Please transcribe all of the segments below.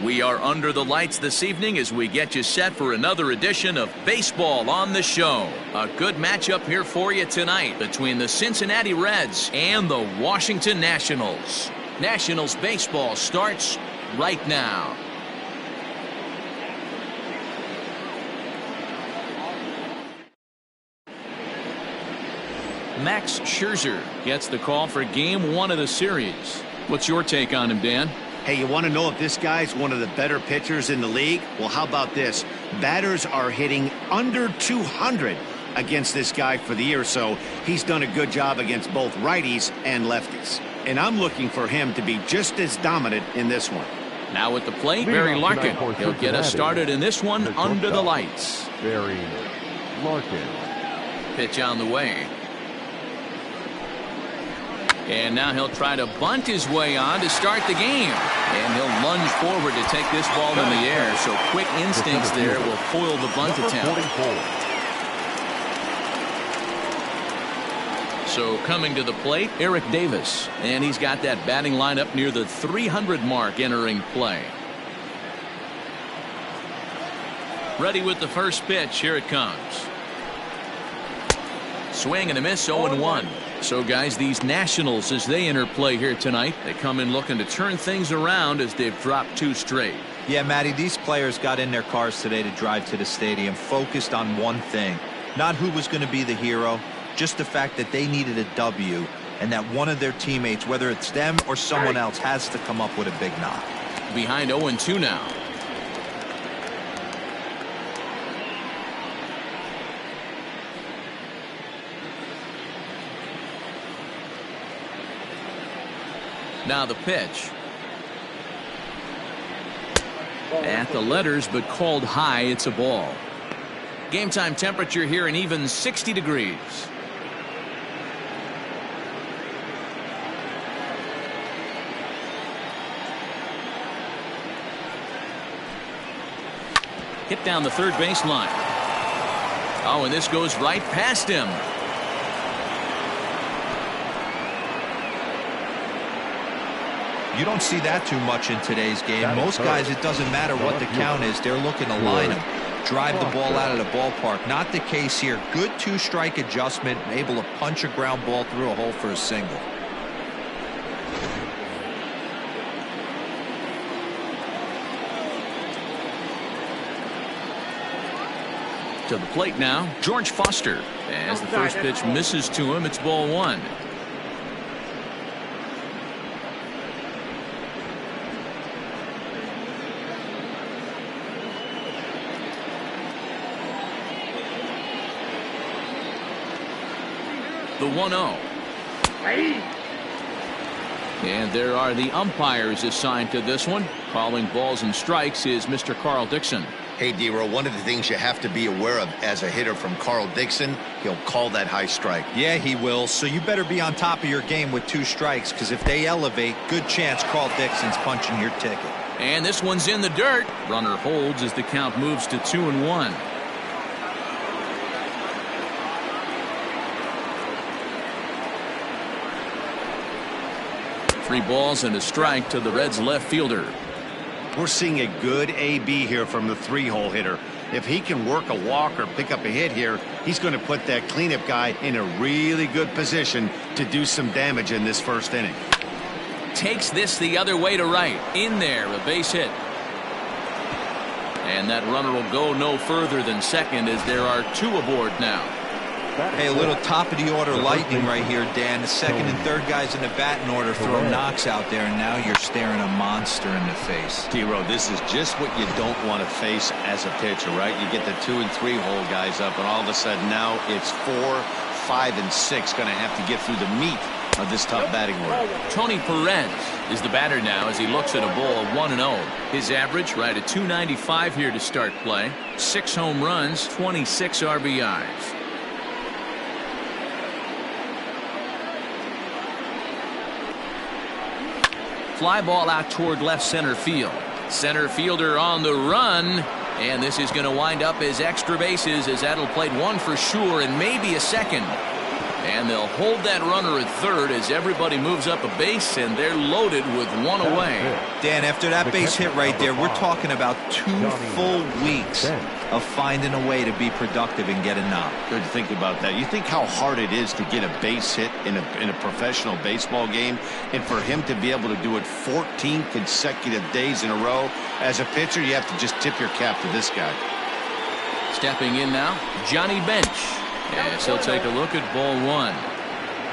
We are under the lights this evening as we get you set for another edition of Baseball on the Show. A good matchup here for you tonight between the Cincinnati Reds and the Washington Nationals. Nationals baseball starts right now. Max Scherzer gets the call for game 1 of the series. What's your take on him, Dan? Hey, you want to know if this guy's one of the better pitchers in the league? Well, how about this? Batters are hitting under 200 against this guy for the year, so he's done a good job against both righties and lefties. And I'm looking for him to be just as dominant in this one. Now at the plate, Barry Larkin. He'll get us started in this one under the lights. Barry Larkin. Pitch on the way. And now he'll try to bunt his way on to start the game. And he'll lunge forward to take this ball in the air. So quick instincts there will foil the bunt attempt. So coming to the plate, Eric Davis. And he's got that batting lineup near the 300 mark entering play. Ready with the first pitch. Here it comes. Swing and a miss, 0-1. So guys, these Nationals, as they enter play here tonight, they come in looking to turn things around as they've dropped 2 straight. Yeah, Matty, these players got in their cars today to drive to the stadium focused on one thing. Not who was going to be the hero, just the fact that they needed a W and that one of their teammates, whether it's them or someone else, has to come up with a big knock. Behind 0-2 now. Now the pitch. At the letters, but called high. It's a ball. Game time temperature here an even 60 degrees. Hit down the third baseline. Oh, and this goes right past him. You don't see that too much in today's game. Most guys, it doesn't matter what the count is. They're looking to line them, drive the ball out of the ballpark. Not the case here. Good 2-strike adjustment, able to punch a ground ball through a hole for a single. To the plate now, George Foster. As the first pitch misses to him, it's ball 1. The 1-0. And there are the umpires assigned to this one. Calling balls and strikes is Mr. Carl Dixon. Hey, D-Row, one of the things you have to be aware of as a hitter from Carl Dixon, he'll call that high strike. Yeah, he will. So you better be on top of your game with 2 strikes, because if they elevate, good chance Carl Dixon's punching your ticket. And this one's in the dirt. Runner holds as the count moves to 2-1. Three balls and a strike to the Reds left fielder. We're seeing a good AB here from the 3-hole hitter. If he can work a walk or pick up a hit here, he's going to put that cleanup guy in a really good position to do some damage in this first inning. Takes this the other way to right. In there, a base hit. And that runner will go no further than second as there are 2 aboard now. Hey, a little top-of-the-order lightning right here, Dan. The second and third guys in the batting order throw knocks out there, and now you're staring a monster in the face. T-Row, this is just what you don't want to face as a pitcher, right? You get the 2- and 3-hole guys up, and all of a sudden now it's 4, 5, and 6 going to have to get through the meat of this tough batting order. Tony Perez is the batter now as he looks at a ball of 1-0. His average right at .295 here to start play. 6 home runs, 26 RBIs. Fly ball out toward left center field. Center fielder on the run. And this is going to wind up as extra bases as that'll play 1 for sure and maybe a second. And they'll hold that runner at third as everybody moves up a base, and they're loaded with one away. Dan, after that base hit right there, we're talking about 2 full weeks of finding a way to be productive and get a knock. Good to think about that. You think how hard it is to get a base hit in a professional baseball game, and for him to be able to do it 14 consecutive days in a row. As a pitcher, you have to just tip your cap to this guy. Stepping in now, Johnny Bench. As he'll take a look at ball one.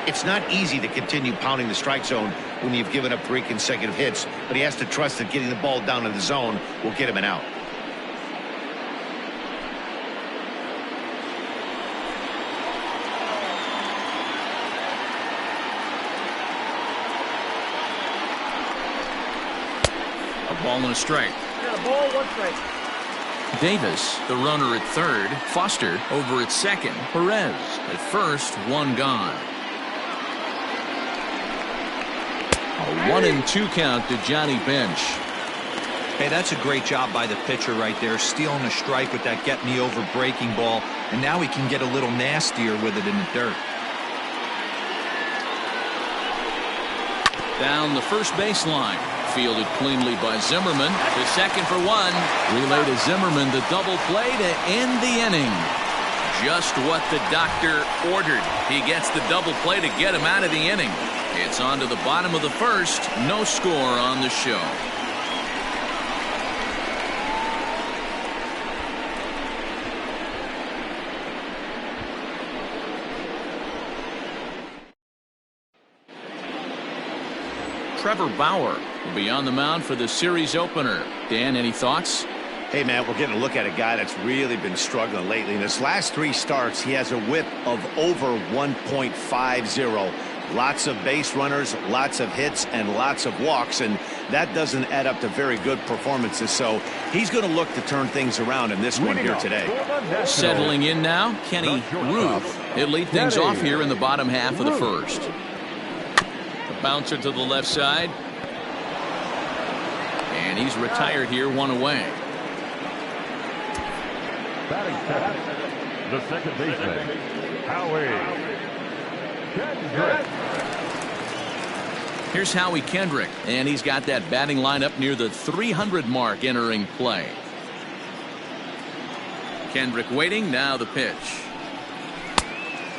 It's not easy to continue pounding the strike zone when you've given up 3 consecutive hits, but he has to trust that getting the ball down in the zone will get him an out. A ball and a strike. Got a ball, 1 strike. Davis, the runner at third. Foster over at second. Perez at first, 1 gone. A 1-2 count to Johnny Bench. Hey, that's a great job by the pitcher right there, stealing a strike with that get-me-over breaking ball, and now he can get a little nastier with it in the dirt. Down the first baseline. Fielded cleanly by Zimmerman. To second for 1. Relay to Zimmerman, the double play to end the inning. Just what the doctor ordered. He gets the double play to get him out of the inning. It's on to the bottom of the first. No score on the show. Trevor Bauer will be on the mound for the series opener. Dan, any thoughts? Hey, man, we're getting a look at a guy that's really been struggling lately. In his last 3 starts, he has a whip of over 1.50. Lots of base runners, lots of hits, and lots of walks, and that doesn't add up to very good performances. So he's going to look to turn things around in this one here today. Settling in now, Kenny Ruth. He'll lead things off here in the bottom half of the first. The bouncer to the left side. And he's retired here, 1 away. Batting second, the second baseman, Howie Kendrick. Here's Howie Kendrick, and he's got that batting lineup near the 300 mark entering play. Kendrick waiting, now the pitch.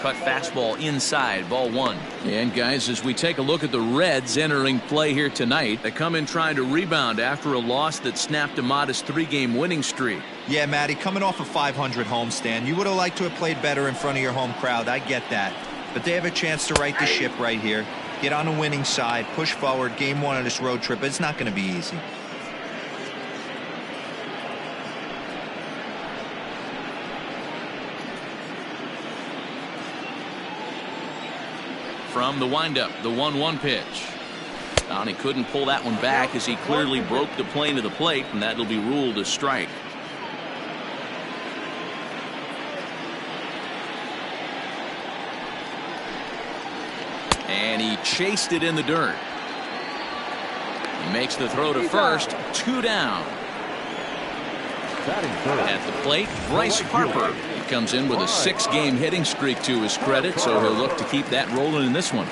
Cut fastball inside, ball 1. And guys, as we take a look at the Reds entering play here tonight, they come in trying to rebound after a loss that snapped a modest 3-game winning streak. Yeah, Matty, coming off a 500 homestand, you would have liked to have played better in front of your home crowd. I get that. But they have a chance to right the ship right here. Get on the winning side, push forward, game 1 of this road trip. It's not going to be easy. From the windup, the 1-1 pitch. And he couldn't pull that one back as he clearly broke the plane of the plate, and that'll be ruled a strike. And he chased it in the dirt. He makes the throw to first, 2 down. At the plate, Bryce Harper. He comes in with a 6-game hitting streak to his credit, so he'll look to keep that rolling in this one.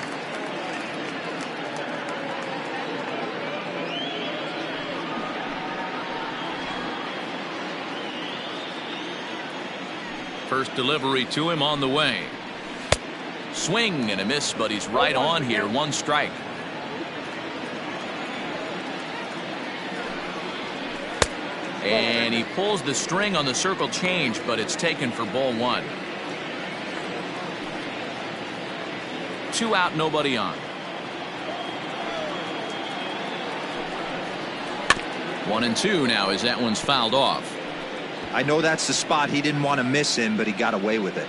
First delivery to him on the way. Swing and a miss, but he's right on here. 1 strike. And he pulls the string on the circle change, but it's taken for ball 1. 2 out, nobody on. 1-2 now as that one's fouled off. I know that's the spot he didn't want to miss in, but he got away with it.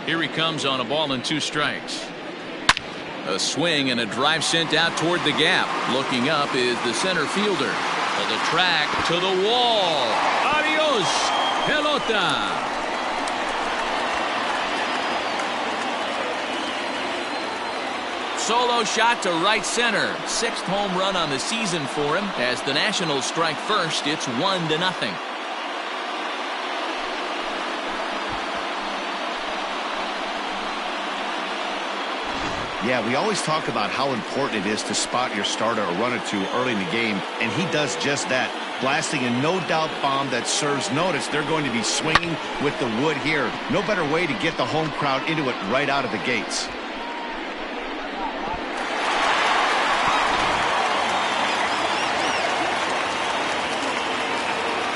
Here he comes on a ball and 2 strikes. A swing and a drive sent out toward the gap. Looking up is the center fielder. To the track, to the wall. Adios, pelota. Solo shot to right center. 6th home run on the season for him. As the Nationals strike first, it's 1-0. Yeah, we always talk about how important it is to spot your starter or run it to early in the game, and he does just that, blasting a no-doubt bomb that serves notice. They're going to be swinging with the wood here. No better way to get the home crowd into it right out of the gates.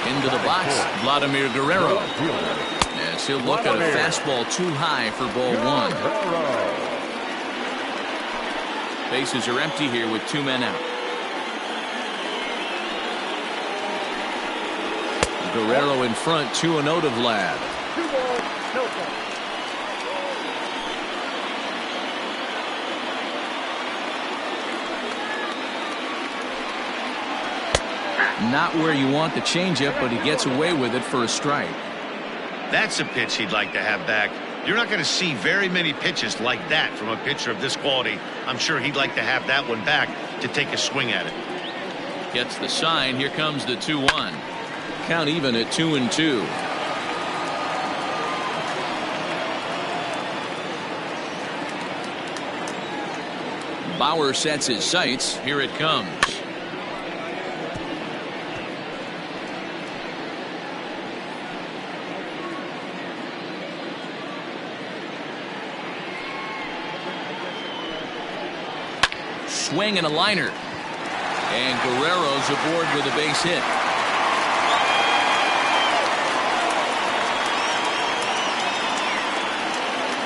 Into the box, Vladimir Guerrero. Yes, he'll look at a fastball too high for ball one. Bases are empty here with 2 men out. Guerrero in front, 2-0 to Vlad. Not where you want the changeup, but he gets away with it for a strike. That's a pitch he'd like to have back. You're not going to see very many pitches like that from a pitcher of this quality. I'm sure he'd like to have that one back to take a swing at it. Gets the sign. Here comes the 2-1. Count even at 2-2. Bauer sets his sights. Here it comes. Swing and a liner. And Guerrero's aboard with a base hit.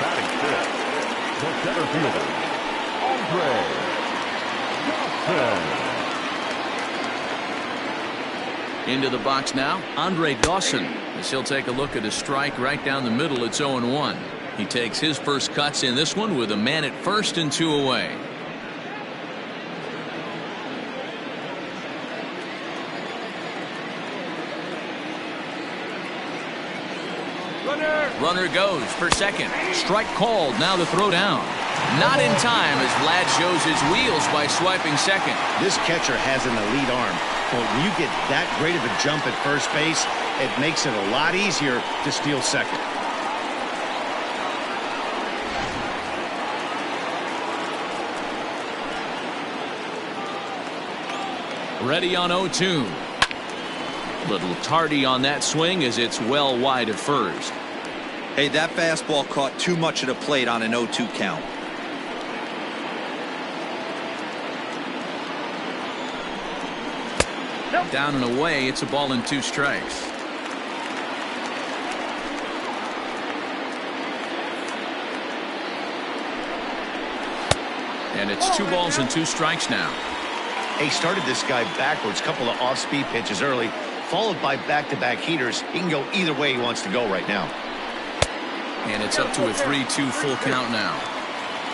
Batting fifth, the center fielder, Andre Dawson. Into the box now, Andre Dawson, as he'll take a look at a strike right down the middle. It's 0-1. He takes his first cuts in this one with a man at first and 2 away. Runner goes for second. Strike called. Now the throw down. Not in time as Vlad shows his wheels by swiping second. This catcher has an elite arm, but when you get that great of a jump at first base, it makes it a lot easier to steal second. Ready on 0-2. Little tardy on that swing as it's well wide of first. Hey, that fastball caught too much of the plate on an 0-2 count. Down and away, it's a ball and 2 strikes. And it's 2 balls and 2 strikes now. He started this guy backwards, couple of off-speed pitches early, followed by back-to-back heaters. He can go either way he wants to go right now. And it's up to a 3-2 full count now.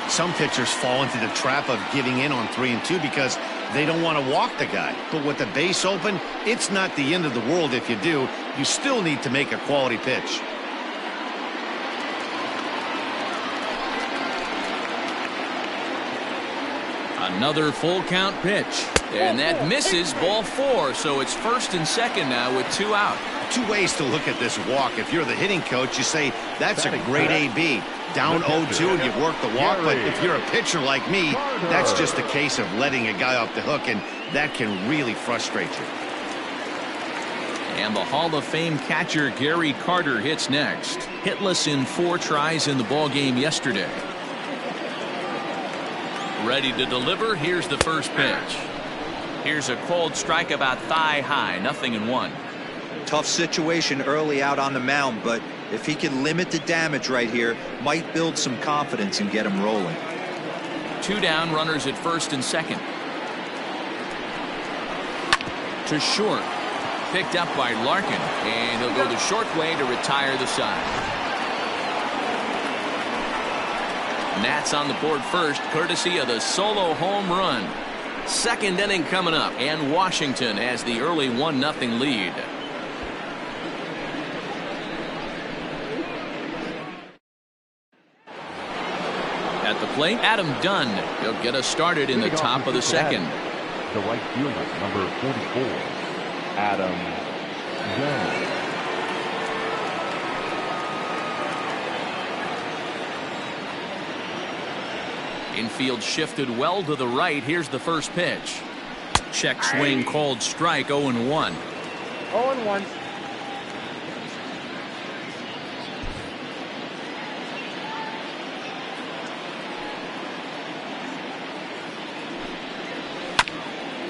Some pitchers fall into the trap of giving in on 3-2 because they don't want to walk the guy. But with the base open, it's not the end of the world if you do. You still need to make a quality pitch. Another full count pitch. And that misses, ball 4. So it's first and second now with 2 out. 2 ways to look at this walk. If you're the hitting coach, you say, that's a great AB. Down 0-2 and you work the walk. But if you're a pitcher like me, that's just a case of letting a guy off the hook, and that can really frustrate you. And the Hall of Fame catcher Gary Carter hits next. Hitless in 4 tries in the ballgame yesterday. Ready to deliver. Here's the first pitch. Here's a cold strike about thigh high. 0-1. Tough situation early out on the mound, but if he can limit the damage right here, might build some confidence and get him rolling. 2 down, runners at first and second. To short. Picked up by Larkin, and he'll go the short way to retire the side. Nats on the board first, courtesy of the solo home run. Second inning coming up, and Washington has the early 1-0 lead. At the plate, Adam Dunn. He'll get us started in the top of the second. The right fielder, number 44, Adam Dunn. Infield shifted well to the right. Here's the first pitch. Check swing called strike. 0-1. 0-1.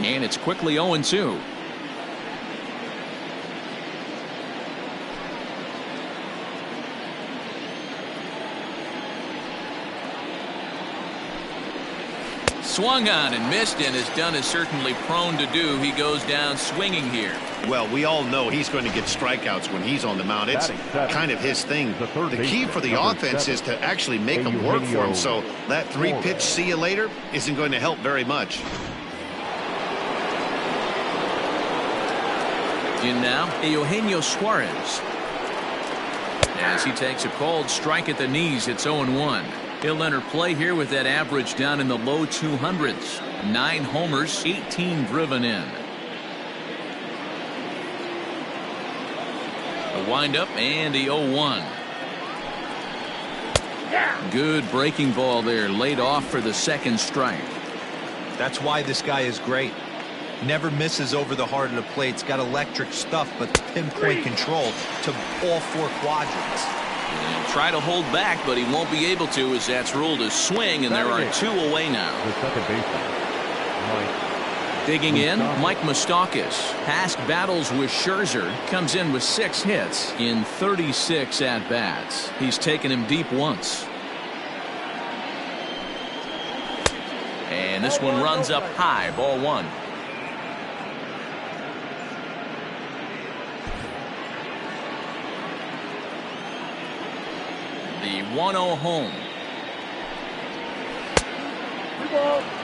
And it's quickly 0-2. Swung on and missed, and as Dunn is certainly prone to do, he goes down swinging here. Well, we all know he's going to get strikeouts when he's on the mound. It's kind of his thing. The key for the offense is to actually make him work for him. So that 3-pitch see you later isn't going to help very much. In now, Eugenio Suarez. As he takes a called strike at the knees, it's 0-1. He'll enter play here with that average down in the low 200s. 9 homers, 18 driven in. A windup and the 0-1. Good breaking ball there, laid off for the second strike. That's why this guy is great. Never misses over the heart of the plate. He's got electric stuff, but pinpoint control to all 4 quadrants. And try to hold back, but he won't be able to, as that's ruled a swing, and there are 2 away now. The second baseman, Digging in, Mike Moustakas. Past battles with Scherzer, comes in with 6 hits in 36 at-bats. He's taken him deep once. And this one runs up high, ball 1. The 1-0 home.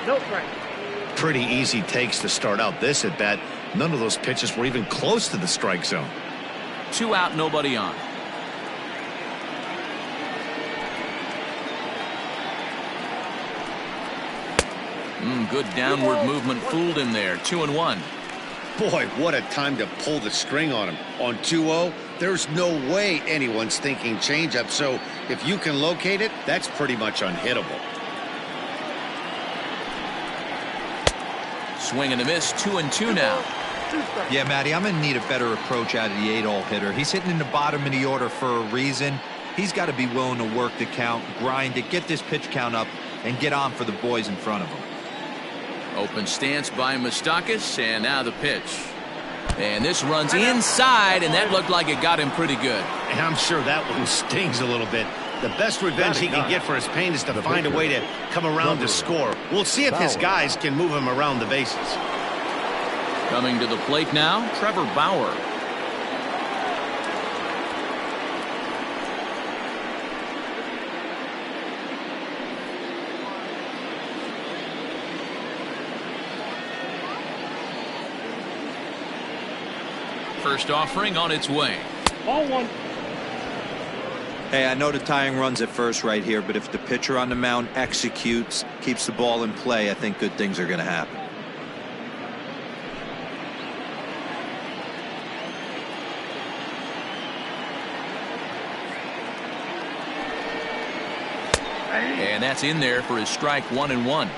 No strike. Pretty easy takes to start out this at bat. None of those pitches were even close to the strike zone. 2 out, nobody on. Good downward movement fooled him there. 2-1. Boy, what a time to pull the string on him. On 2-0, there's no way anyone's thinking changeup. So if you can locate it, that's pretty much unhittable. Swing and a miss. 2-2 now. Yeah, Matty, I'm going to need a better approach out of the 8-hole hitter. He's hitting in the bottom of the order for a reason. He's got to be willing to work the count, grind it, get this pitch count up, and get on for the boys in front of him. Open stance by Moustakas, and now the pitch. And this runs inside, and that looked like it got him pretty good. And I'm sure that one stings a little bit. The best revenge he can get for his pain is to find a way to come around to score. We'll see if his guys can move him around the bases. Coming to the plate now, Trevor Bauer. First offering on its way. Ball 1. Hey, I know the tying run's at first right here, but if the pitcher on the mound executes, keeps the ball in play, I think good things are going to happen. And that's in there for his strike. 1-1.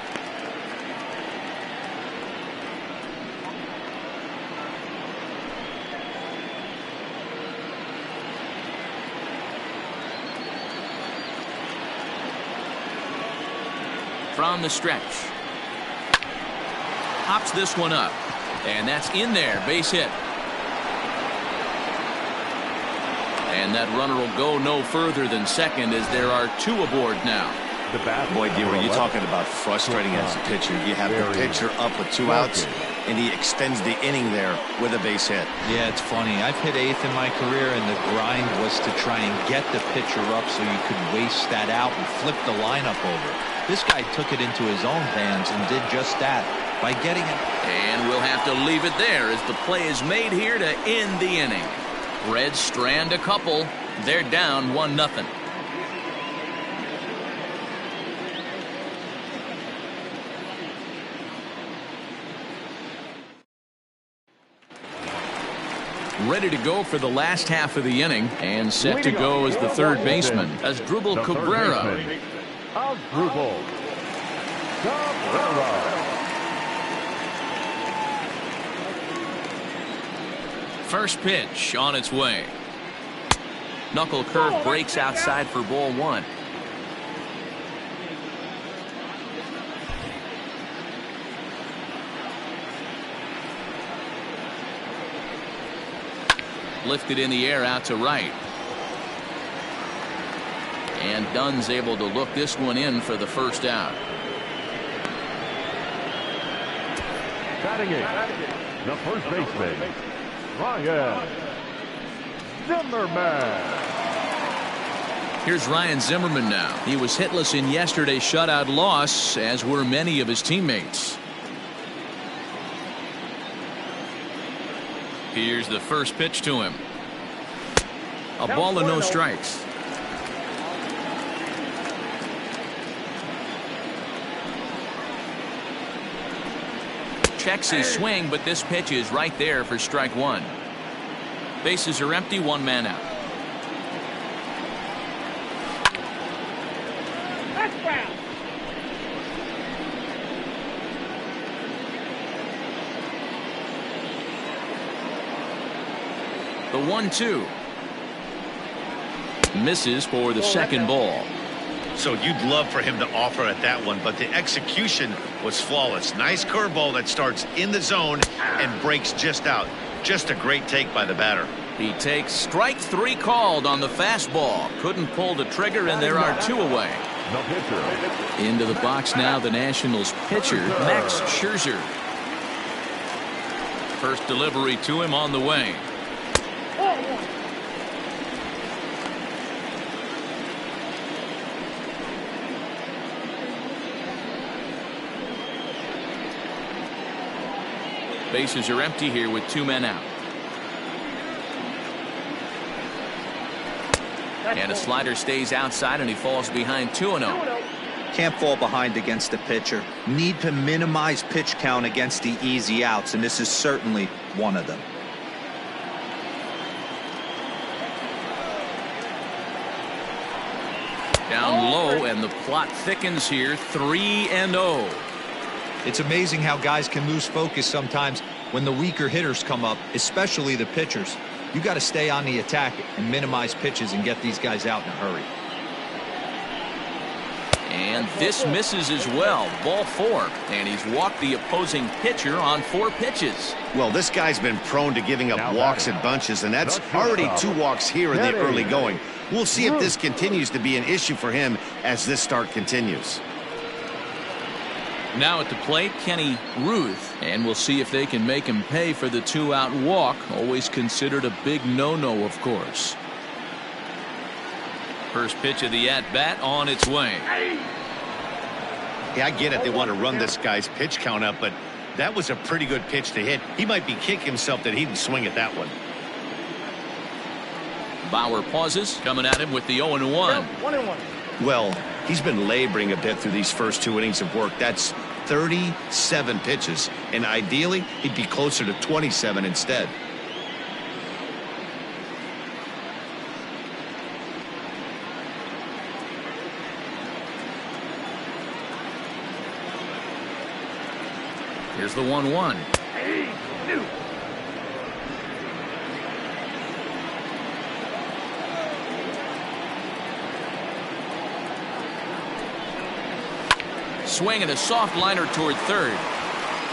From the stretch. Hops this one up. And that's in there. Base hit. And that runner will go no further than second as there are 2 aboard now. Boy, Dewey, you're talking about frustrating as a pitcher. You have the pitcher up with 2 outs, and he extends the inning there with a base hit. Yeah, it's funny. I've hit 8th in my career, and the grind was to try and get the pitcher up so you could waste that out and flip the lineup over. This guy took it into his own hands and did just that by getting it. And we'll have to leave it there as the play is made here to end the inning. Reds strand a couple. They're down 1-0. Ready to go for the last half of the inning and set to go as the third baseman, Asdrubal Cabrera. First pitch on its way. Knuckle curve breaks outside for ball one. Lifted in the air out to right. And Dunn's able to look this one in for the first out. Batting in, the first baseman, Ryan Zimmerman. Here's Ryan Zimmerman now. He was hitless in yesterday's shutout loss, as were many of his teammates. Here's the first pitch to him. A ball and no strikes. Checks his swing, but this pitch is right there for strike one. Bases are empty, one man out. The 1-2. Misses for the second ball. So you'd love for him to offer at that one, but the execution was flawless. Nice curveball that starts in the zone and breaks just out. Just a great take by the batter. He takes strike three called on the fastball. Couldn't pull the trigger, and there are two away. The pitcher. Into the box now, the Nationals pitcher, Max Scherzer. First delivery to him on the way. Bases are empty here with two men out. And a slider stays outside, and he falls behind 2-0. Can't fall behind against the pitcher. Need to minimize pitch count against the easy outs, and this is certainly one of them. Down low, and the plot thickens here. 3-0. It's amazing how guys can lose focus sometimes when the weaker hitters come up, especially the pitchers. You got to stay on the attack and minimize pitches and get these guys out in a hurry. And this misses as well. Ball four. And he's walked the opposing pitcher on 4 pitches. Well, this guy's been prone to giving up walks in bunches, and that's already 2 walks here in the early going. We'll see if this continues to be an issue for him as this start continues. Now at the plate, Kenny Ruth, and we'll see if they can make him pay for the 2-out walk. Always considered a big no-no, of course. First pitch of the at-bat on its way. Yeah, I get it. They want to run this guy's pitch count up, but that was a pretty good pitch to hit. He might be kicking himself that he didn't swing at that one. Bauer pauses, coming at him with the 0-1. 1-1. Well, he's been laboring a bit through these first 2 innings of work. That's 37 pitches, and ideally he'd be closer to 27 instead. Here's the 1-1. Swing and a soft liner toward third.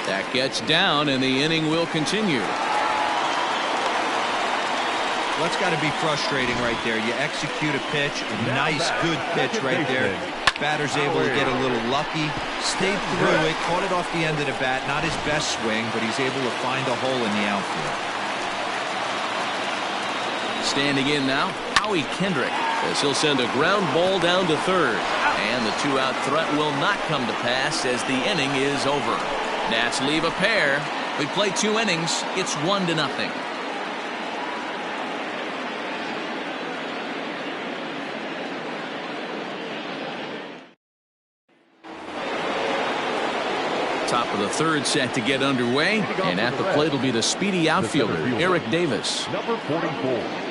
That gets down, and the inning will continue. Well, that's got to be frustrating right there. You execute a pitch, a nice, good pitch right there. Batter's able to get a little lucky, stayed through it, caught it off the end of the bat. Not his best swing, but he's able to find a hole in the outfield. Standing in now, Howie Kendrick, as he'll send a ground ball down to third. And the 2-out threat will not come to pass as the inning is over. Nats leave a pair. We play 2 innings. It's 1-0. Top of the third set to get underway. And at the plate will be the speedy outfielder, Eric Davis. Number 44.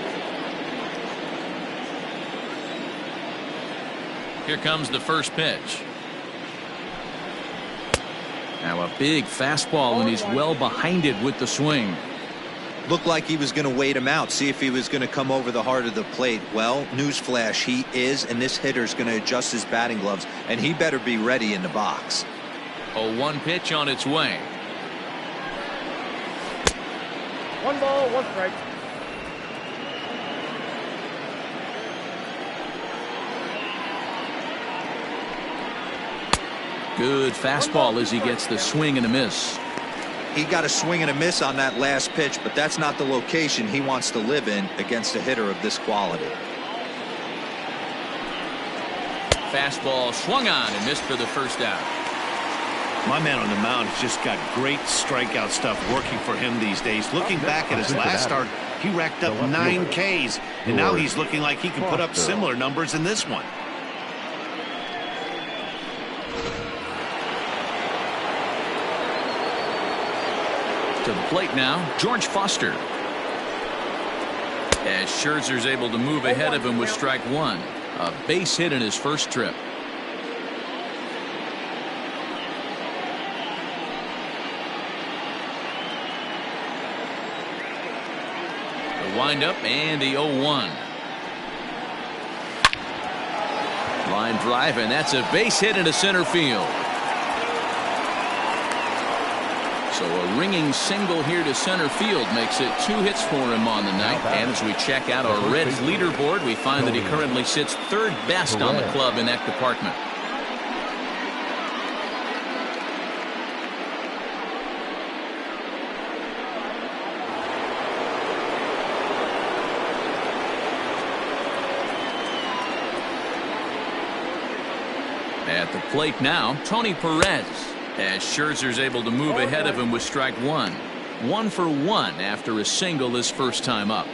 Here comes the first pitch. Now a big fastball, and he's well behind it with the swing. Looked like he was going to wait him out, see if he was going to come over the heart of the plate. Well, newsflash, he is, and this hitter's going to adjust his batting gloves, and he better be ready in the box. 0-1 pitch on its way. 1 ball, 1 strike. Good fastball as he gets the swing and a miss. He got a swing and a miss on that last pitch, but that's not the location he wants to live in against a hitter of this quality. Fastball swung on and missed for the first out. My man on the mound has just got great strikeout stuff working for him these days. Looking back at his last start, he racked up 9 Ks, and now he's looking like he can put up similar numbers in this one. To the plate now, George Foster. As Scherzer's able to move ahead of him with strike 1. A base hit in his first trip. The windup and the 0-1. Line drive, and that's a base hit into center field. So a ringing single here to center field makes it 2 hits for him on the night. And as we check out our Reds leaderboard, we find that he currently sits 3rd best on the club in that department. At the plate now, Tony Perez. As Scherzer's able to move ahead of him with strike 1. 1 for 1 after a single his first time up.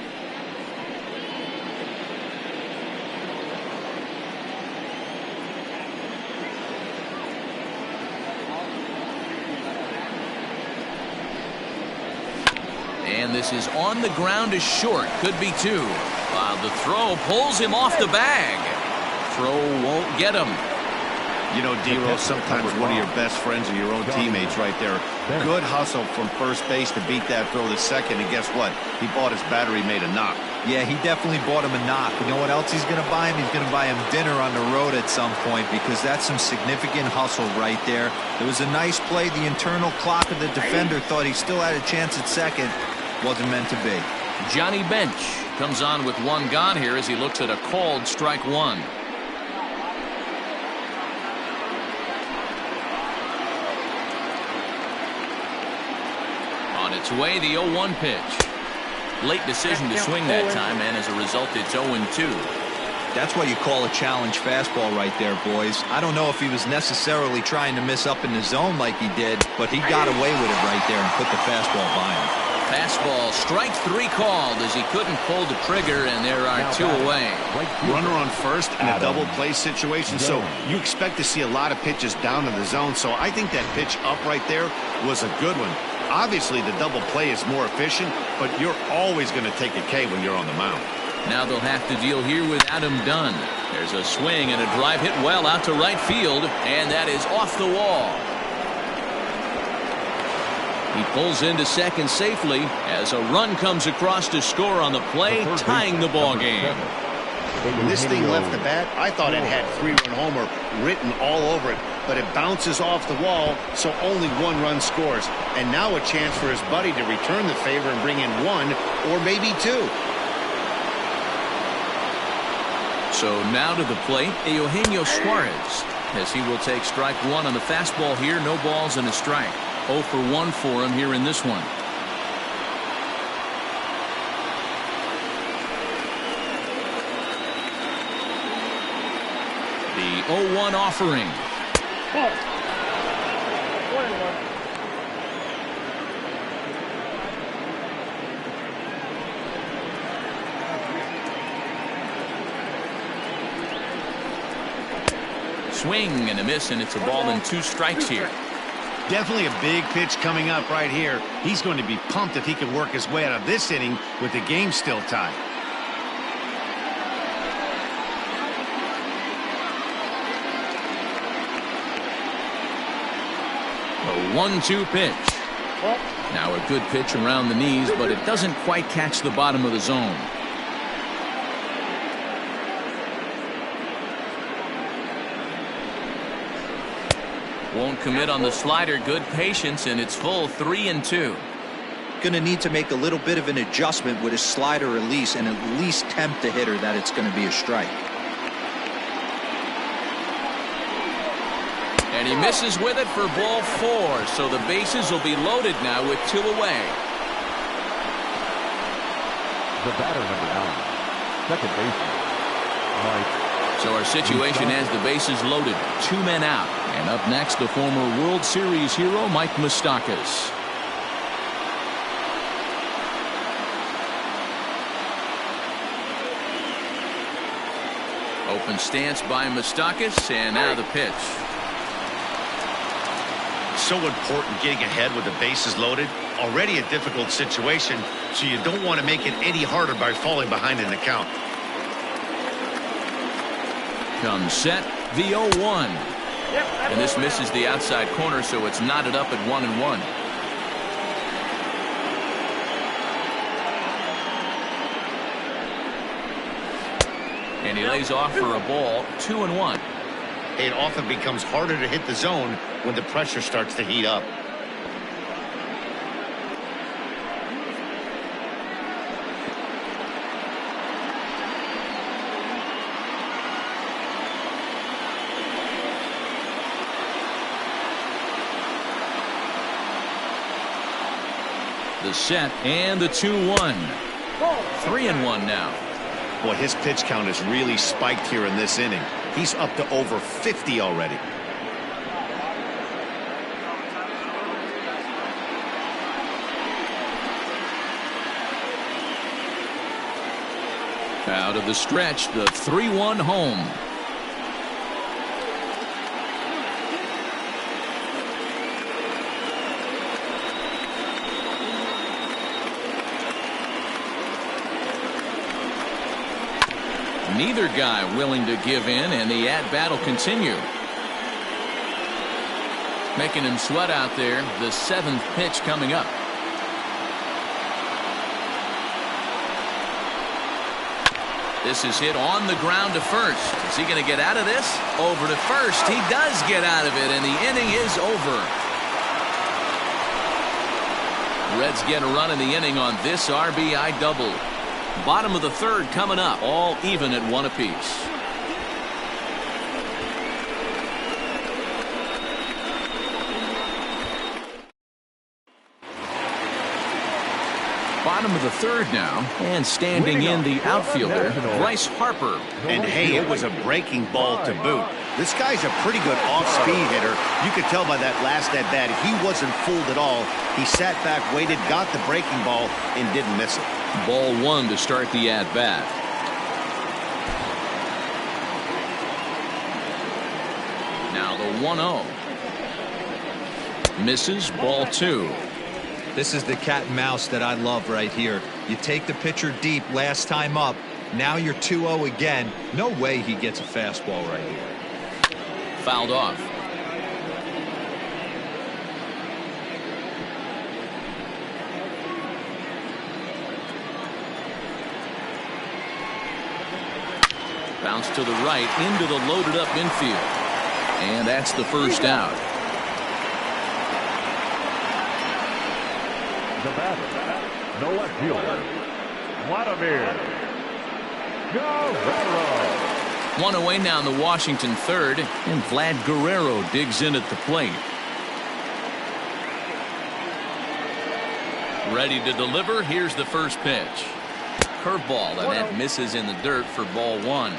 And this is on the ground to short. Could be 2. While the throw pulls him off the bag. Throw won't get him. You know, D-Rose, sometimes one of your best friends are your own teammates right there. Good hustle from first base to beat that throw to second, and guess what? He bought his battery made a knock. Yeah, he definitely bought him a knock. You know what else he's going to buy him? He's going to buy him dinner on the road at some point, because that's some significant hustle right there. It was a nice play. The internal clock of the defender thought he still had a chance at second. Wasn't meant to be. Johnny Bench comes on with 1 gone here as he looks at a called strike 1. On its way, the 0-1 pitch. Late decision to swing that time, and as a result, it's 0-2. That's what you call a challenge fastball right there, boys. I don't know if he was necessarily trying to miss up in the zone like he did, but he got away with it right there and put the fastball by him. Fastball, strike 3 called as he couldn't pull the trigger, and there are 2 away. Runner on first in a double play situation, so you expect to see a lot of pitches down in the zone. So I think that pitch up right there was a good one. Obviously, the double play is more efficient, but you're always going to take a K when you're on the mound. Now they'll have to deal here with Adam Dunn. There's a swing and a drive hit well out to right field, and that is off the wall. He pulls into second safely as a run comes across to score on the play, tying the ball game. When this thing left the bat, I thought it had 3-run homer written all over it, but it bounces off the wall, so only 1 run scores. And now a chance for his buddy to return the favor and bring in 1 or maybe 2. So now to the plate, Eugenio Suarez, as he will take strike 1 on the fastball here. No balls and a strike. 0 for 1 for him here in this one. The 0-1 offering. Ball. 1-1. Swing and a miss, and it's a ball and 2 strikes here. Definitely a big pitch coming up right here. He's going to be pumped if he can work his way out of this inning with the game still tied. 1-2 pitch. Now a good pitch around the knees, but it doesn't quite catch the bottom of the zone. Won't commit on the slider. Good patience, and it's full 3-2. Going to need to make a little bit of an adjustment with his slider release and at least tempt the hitter that it's going to be a strike. And he misses with it for ball 4, so the bases will be loaded now with 2 away. The batter, number 9, second baseman, Mike. So our situation has the bases loaded, 2 men out. And up next, the former World Series hero, Mike Moustakas. Open stance by Moustakas, and now the pitch. So important getting ahead with the bases loaded. Already a difficult situation, so you don't want to make it any harder by falling behind in the count. Comes set, the 0-1. And this misses the outside corner, so it's knotted up at 1-1. And he lays off for a ball, 2-1. It often becomes harder to hit the zone when the pressure starts to heat up. The set and the 2-1. 3-1 now. Boy, his pitch count has really spiked here in this inning. He's up to over 50 already. Out of the stretch, the 3-1 home. Neither guy willing to give in, and the at-bat will continue. Making him sweat out there, the 7th pitch coming up. This is hit on the ground to first. Is he going to get out of this? Over to first. He does get out of it, and the inning is over. Reds get a run in the inning on this RBI double. Bottom of the 3rd coming up, all even at 1 apiece. Bottom of the 3rd now, and standing in the outfielder, Bryce Harper. And hey, it was a breaking ball to boot. This guy's a pretty good off-speed hitter. You could tell by that last at-bat he wasn't fooled at all. He sat back, waited, got the breaking ball, and didn't miss it. Ball 1 to start the at-bat. Now the 1-0. Misses, ball 2. This is the cat and mouse that I love right here. You take the pitcher deep last time up. Now you're 2-0 again. No way he gets a fastball right here. Fouled off. Bounce to the right into the loaded up infield. And that's the first out. The batter, no left fielder, Vladimir Guerrero. 1 away now in the Washington 3rd, and Vlad Guerrero digs in at the plate. Ready to deliver. Here's the first pitch. Curveball, and that misses in the dirt for ball 1.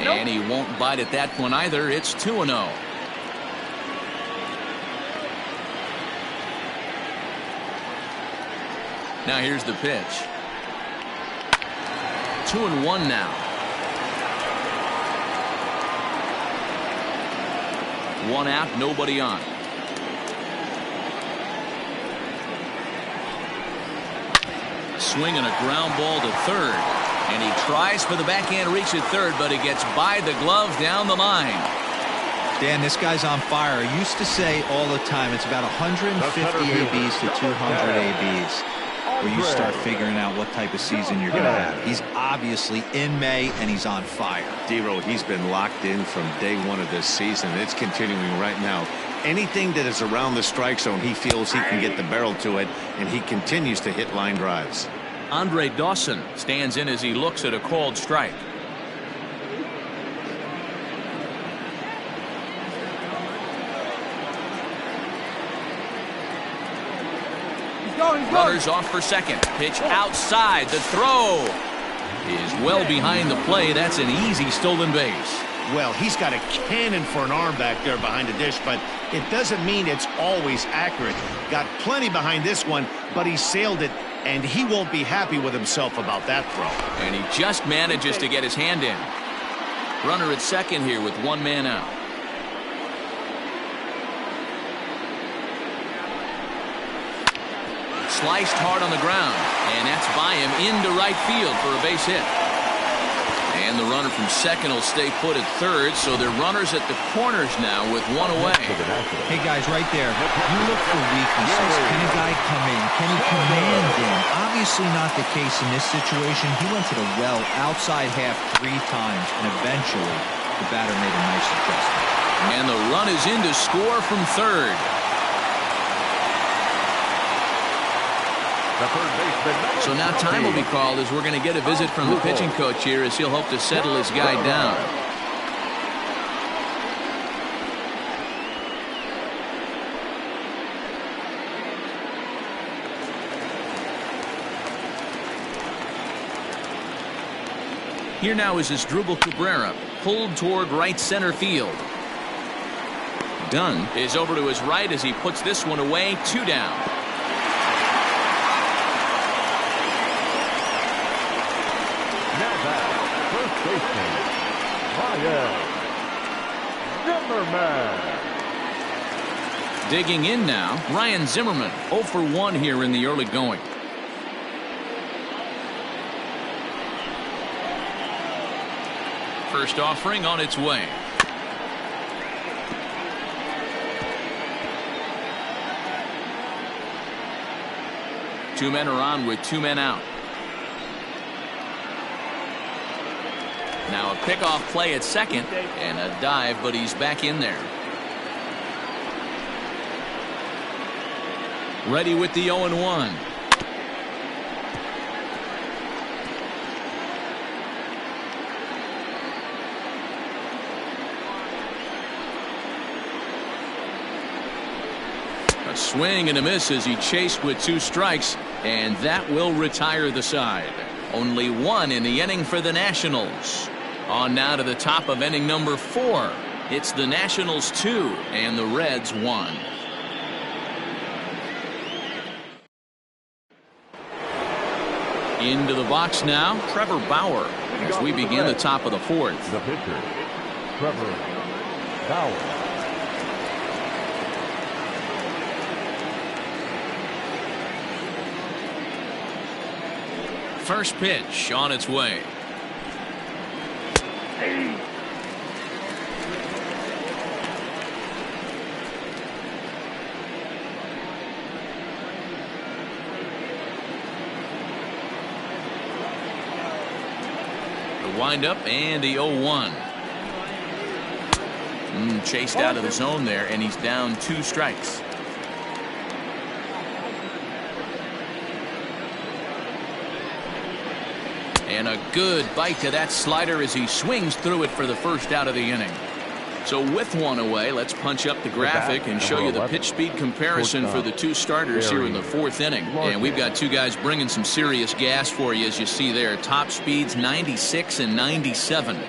And he won't bite at that one either. It's 2-0. Now here's the pitch. 2-1 now. 1 out, nobody on. Swing and a ground ball to third. And he tries for the backhand reach at third, but he gets by the glove down the line. Dan, this guy's on fire. I used to say all the time, it's about 150 ABs to 200 ABs where you start figuring out what type of season you're going to have. He's obviously in May, and he's on fire. D-Row, he's been locked in from day one of this season. It's continuing right now. Anything that is around the strike zone, he feels he can get the barrel to it, and he continues to hit line drives. Andre Dawson stands in as he looks at a called strike. Runners off for second. Pitch outside. The throw is well behind the play. That's an easy stolen base. Well, he's got a cannon for an arm back there behind the dish, but it doesn't mean it's always accurate. Got plenty behind this one, but he sailed it, and he won't be happy with himself about that throw. And he just manages to get his hand in. Runner at second here with one man out. Sliced hard on the ground, and that's by him into right field for a base hit. And the runner from second will stay put at third, so they're runners at the corners now with one away. Hey, guys, right there, you look for weaknesses. Can a guy come in? Can he command in? Obviously not the case in this situation. He went to the well outside half 3 times, and eventually the batter made a nice adjustment. And the run is in to score from third. So now time will be called as we're going to get a visit from the pitching coach here as he'll hope to settle his guy down. Here now is Asdrubal Cabrera, pulled toward right center field. Dunn is over to his right as he puts this one away, 2 down. Digging in now, Ryan Zimmerman, 0 for 1 here in the early going. First offering on its way. Two men are on with 2 men out. Now a pickoff play at second and a dive, but he's back in there. Ready with the 0-1. A swing and a miss as he chased with 2 strikes, and that will retire the side. Only 1 in the inning for the Nationals. On now to the top of inning number 4. It's the Nationals 2 and the Reds 1. Into the box now, Trevor Bauer, as we begin the top of the 4th. The pitcher, Trevor Bauer. First pitch on its way. The windup and the 0-1. Chased out of the zone there, and he's down 2 strikes. And a good bite to that slider as he swings through it for the first out of the inning. So with 1 away, let's punch up the graphic and show you the pitch speed comparison for the 2 starters here in the 4th inning. And we've got 2 guys bringing some serious gas for you, as you see there. Top speeds 96 and 97.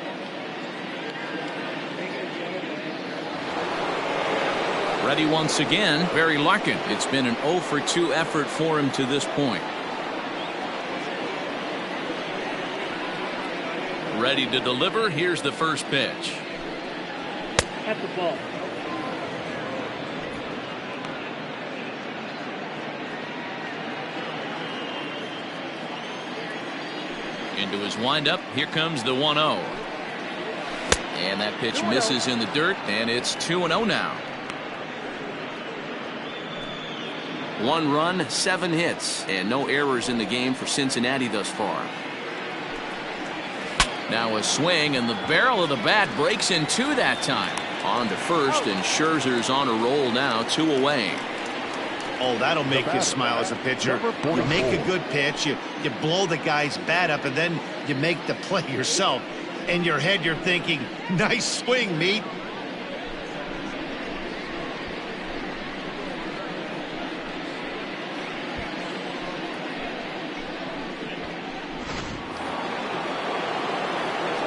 Ready once again, Barry Larkin. It's been an 0 for 2 effort for him to this point. Ready to deliver. Here's the first pitch. At the ball. Into his windup. Here comes the 1-0. And that pitch misses in the dirt, and it's 2-0 now. 1 run, 7 hits, and no errors in the game for Cincinnati thus far. Now a swing, and the barrel of the bat breaks in two that time. On to first, and Scherzer's on a roll now, 2 away. Oh, that'll make you smile as a pitcher. You make a good pitch, you blow the guy's bat up, and then you make the play yourself. In your head, you're thinking, nice swing, meat.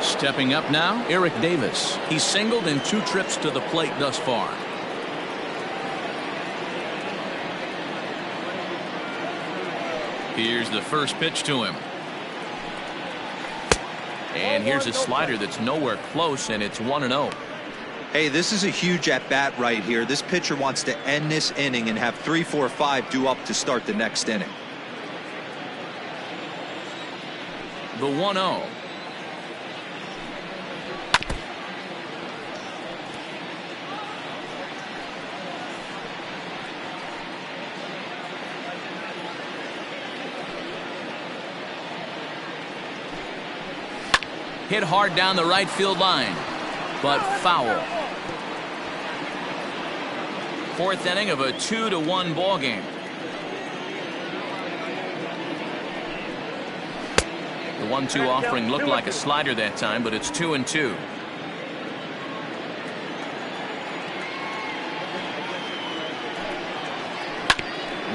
Stepping up now, Eric Davis. He's singled in 2 trips to the plate thus far. Here's the first pitch to him. And here's a slider that's nowhere close, and it's 1-0. Hey, this is a huge at-bat right here. This pitcher wants to end this inning and have 3, 4, 5 due up to start the next inning. The 1-0. Hit hard down the right field line, but foul. 4th inning of a 2-1 ball game. The 1-2 offering looked like a slider that time, but it's 2-2.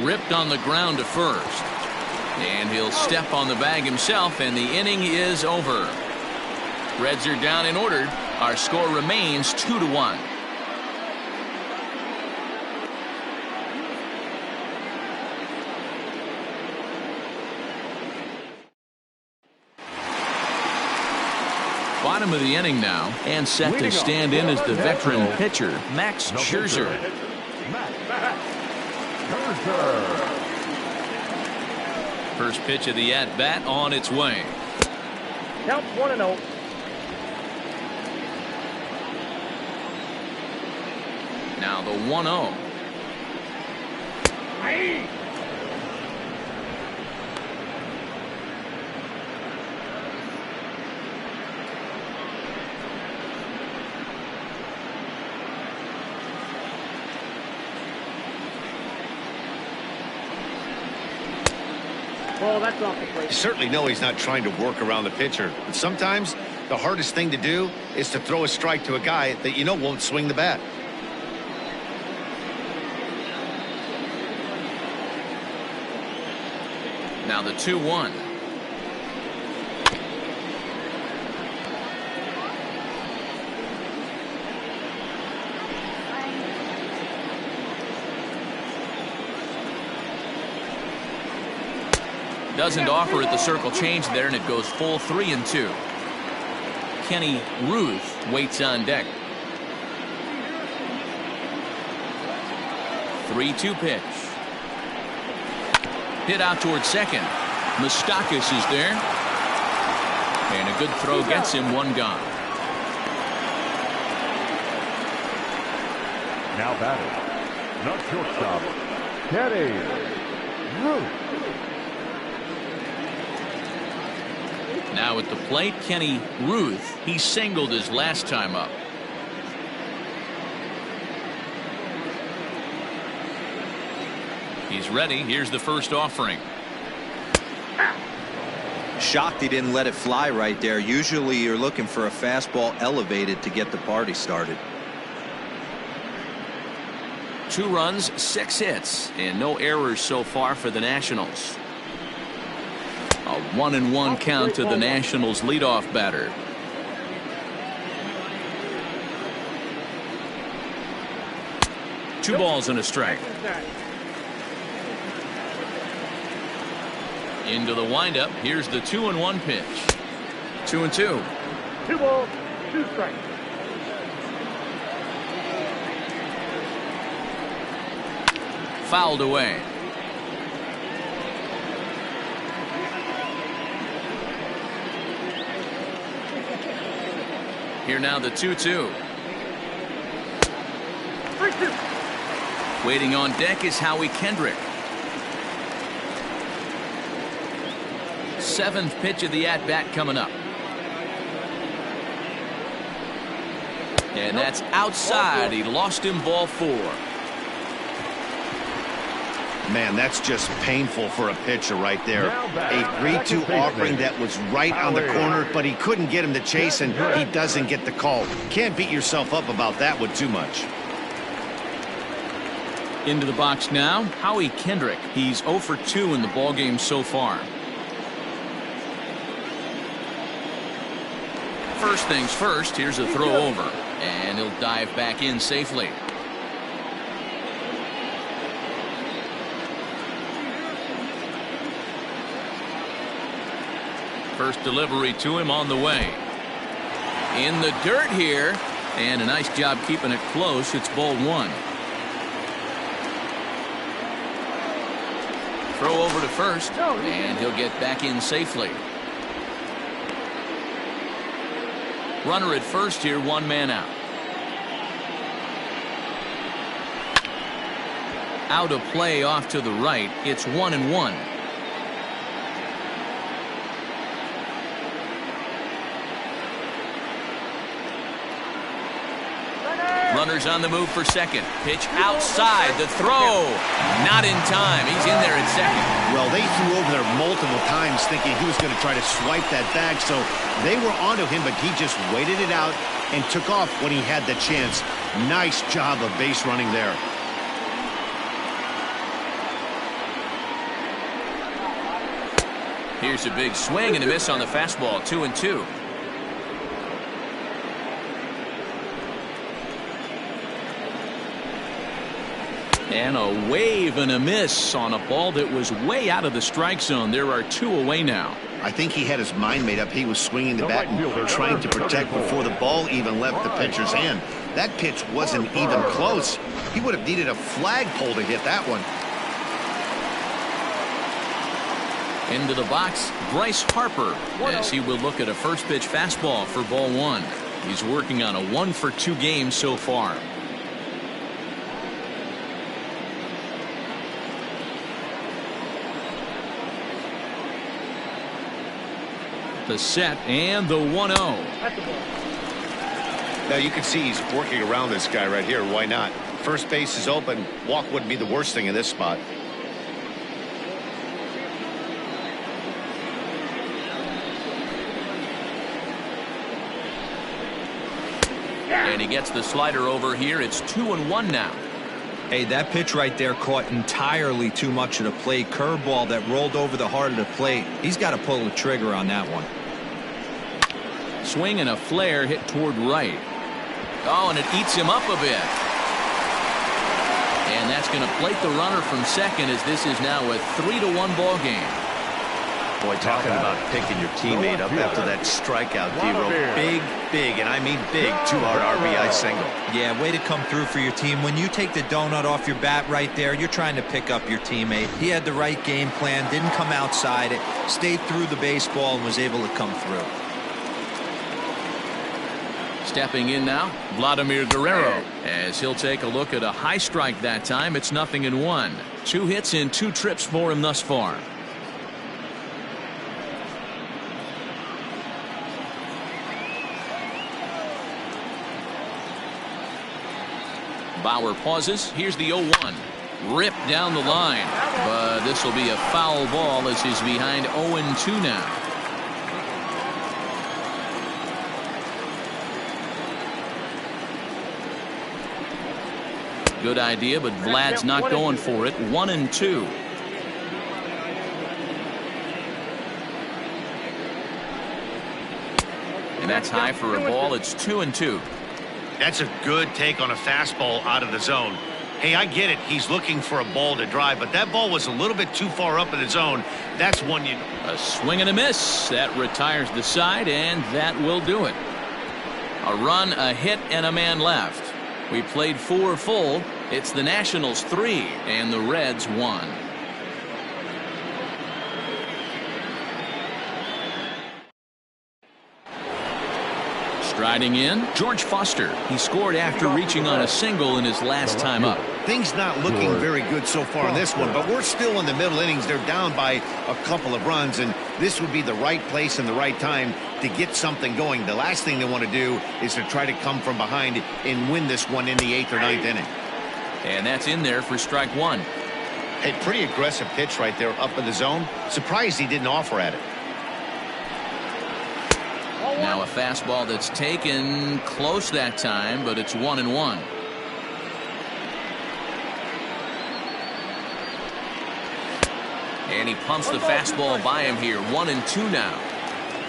Ripped on the ground to first, and he'll step on the bag himself, and the inning is over. Reds are down and ordered. Our score remains 2-1. Bottom of the inning now, and set to stand in as the veteran pitcher, Max Scherzer. First pitch of the at-bat on its way. Count 1-0. Now the 1-0. Well, that's off the plate. You certainly know he's not trying to work around the pitcher. But sometimes the hardest thing to do is to throw a strike to a guy that you know won't swing the bat. Now the 2-1. Doesn't offer at the circle change there, and it goes full 3-2. Kenny Ruth waits on deck. 3-2 pitch. Hit out towards second. Moustakas is there. And a good throw gets him 1 gone. Now batting, the shortstop, Kenny Ruth. Now at the plate, Kenny Ruth. He singled his last time up. He's ready. Here's the first offering. Shocked he didn't let it fly right there. Usually you're looking for a fastball elevated to get the party started. 2 runs, 6 hits, and no errors so far for the Nationals. A 1-1 count to the Nationals leadoff batter. Two balls and a strike. Into the windup. Here's the 2-1 pitch. 2-2. 2 balls, 2 strikes. Fouled away. Here now the 2-2. 3-2. Waiting on deck is Howie Kendrick. Seventh pitch of the at-bat coming up. And that's outside. He lost him, ball 4. Man, that's just painful for a pitcher right there. A 3-2 offering that was right on the corner, but he couldn't get him to chase, and he doesn't get the call. Can't beat yourself up about that one too much. Into the box now, Howie Kendrick. He's 0 for 2 in the ballgame so far. First things first, here's a throw over, and he'll dive back in safely. First delivery to him on the way. In the dirt here, and a nice job keeping it close. It's ball 1. Throw over to first, and he'll get back in safely. Runner at first here, 1 man out. Out of play off to the right. It's 1-1. Runners on the move for second. Pitch outside. The throw. Not in time. He's in there at second. Well, they threw over there multiple times thinking he was going to try to swipe that bag, so they were onto him, but he just waited it out and took off when he had the chance. Nice job of base running there. Here's a big swing and a miss on the fastball. 2-2. And a wave and a miss on a ball that was way out of the strike zone. There are 2 away now. I think he had his mind made up. He was swinging the bat and trying to protect before the ball even left the pitcher's hand. That pitch wasn't even close. He would have needed a flagpole to hit that one. Into the box, Bryce Harper, as he will look at a first pitch fastball for ball 1. He's working on a 1 for 2 game so far. The set and the 1-0. Now you can see he's working around this guy right here. Why not? First base is open. Walk wouldn't be the worst thing in this spot. And he gets the slider over here. It's 2-1 now. Hey, that pitch right there caught entirely too much of the plate. Curveball that rolled over the heart of the plate. He's got to pull the trigger on that one. Swing and a flare hit toward right. Oh, and it eats him up a bit. And that's going to plate the runner from second, as this is now a 3-1 ball game. Boy, talking about picking your teammate up after that strikeout, D-Row. Big, and I mean big, 2-out RBI single. Yeah, way to come through for your team. When you take the donut off your bat right there, you're trying to pick up your teammate. He had the right game plan, didn't come outside it, stayed through the baseball, and was able to come through. Stepping in now, Vladimir Guerrero, as he'll take a look at a high strike that time. It's 0-1. 2 hits in 2 trips for him thus far. Bauer pauses. Here's the 0-1. Ripped down the line, but this will be a foul ball as he's behind 0-2 now. Good idea, but Vlad's not going for it. 1-2. And that's high for a ball. It's 2-2. That's a good take on a fastball out of the zone. Hey, I get it. He's looking for a ball to drive, but that ball was a little bit too far up in the zone. That's one you... A swing and a miss. That retires the side, and that will do it. A run, a hit, and a man left. We played 4 full. It's the Nationals 3 and the Reds 1. Striding in, George Foster. He scored after reaching on a single in his last time up. Things not looking very good so far in this one, but we're still in the middle innings. They're down by a couple of runs, and this would be the right place and the right time to get something going. The last thing they want to do is to try to come from behind and win this one in the 8th or 9th inning. And that's in there for strike one. A pretty aggressive pitch right there up in the zone. Surprised he didn't offer at it. Now a fastball that's taken close that time, but it's 1-1. And he pumps the fastball by him here. 1-2 now.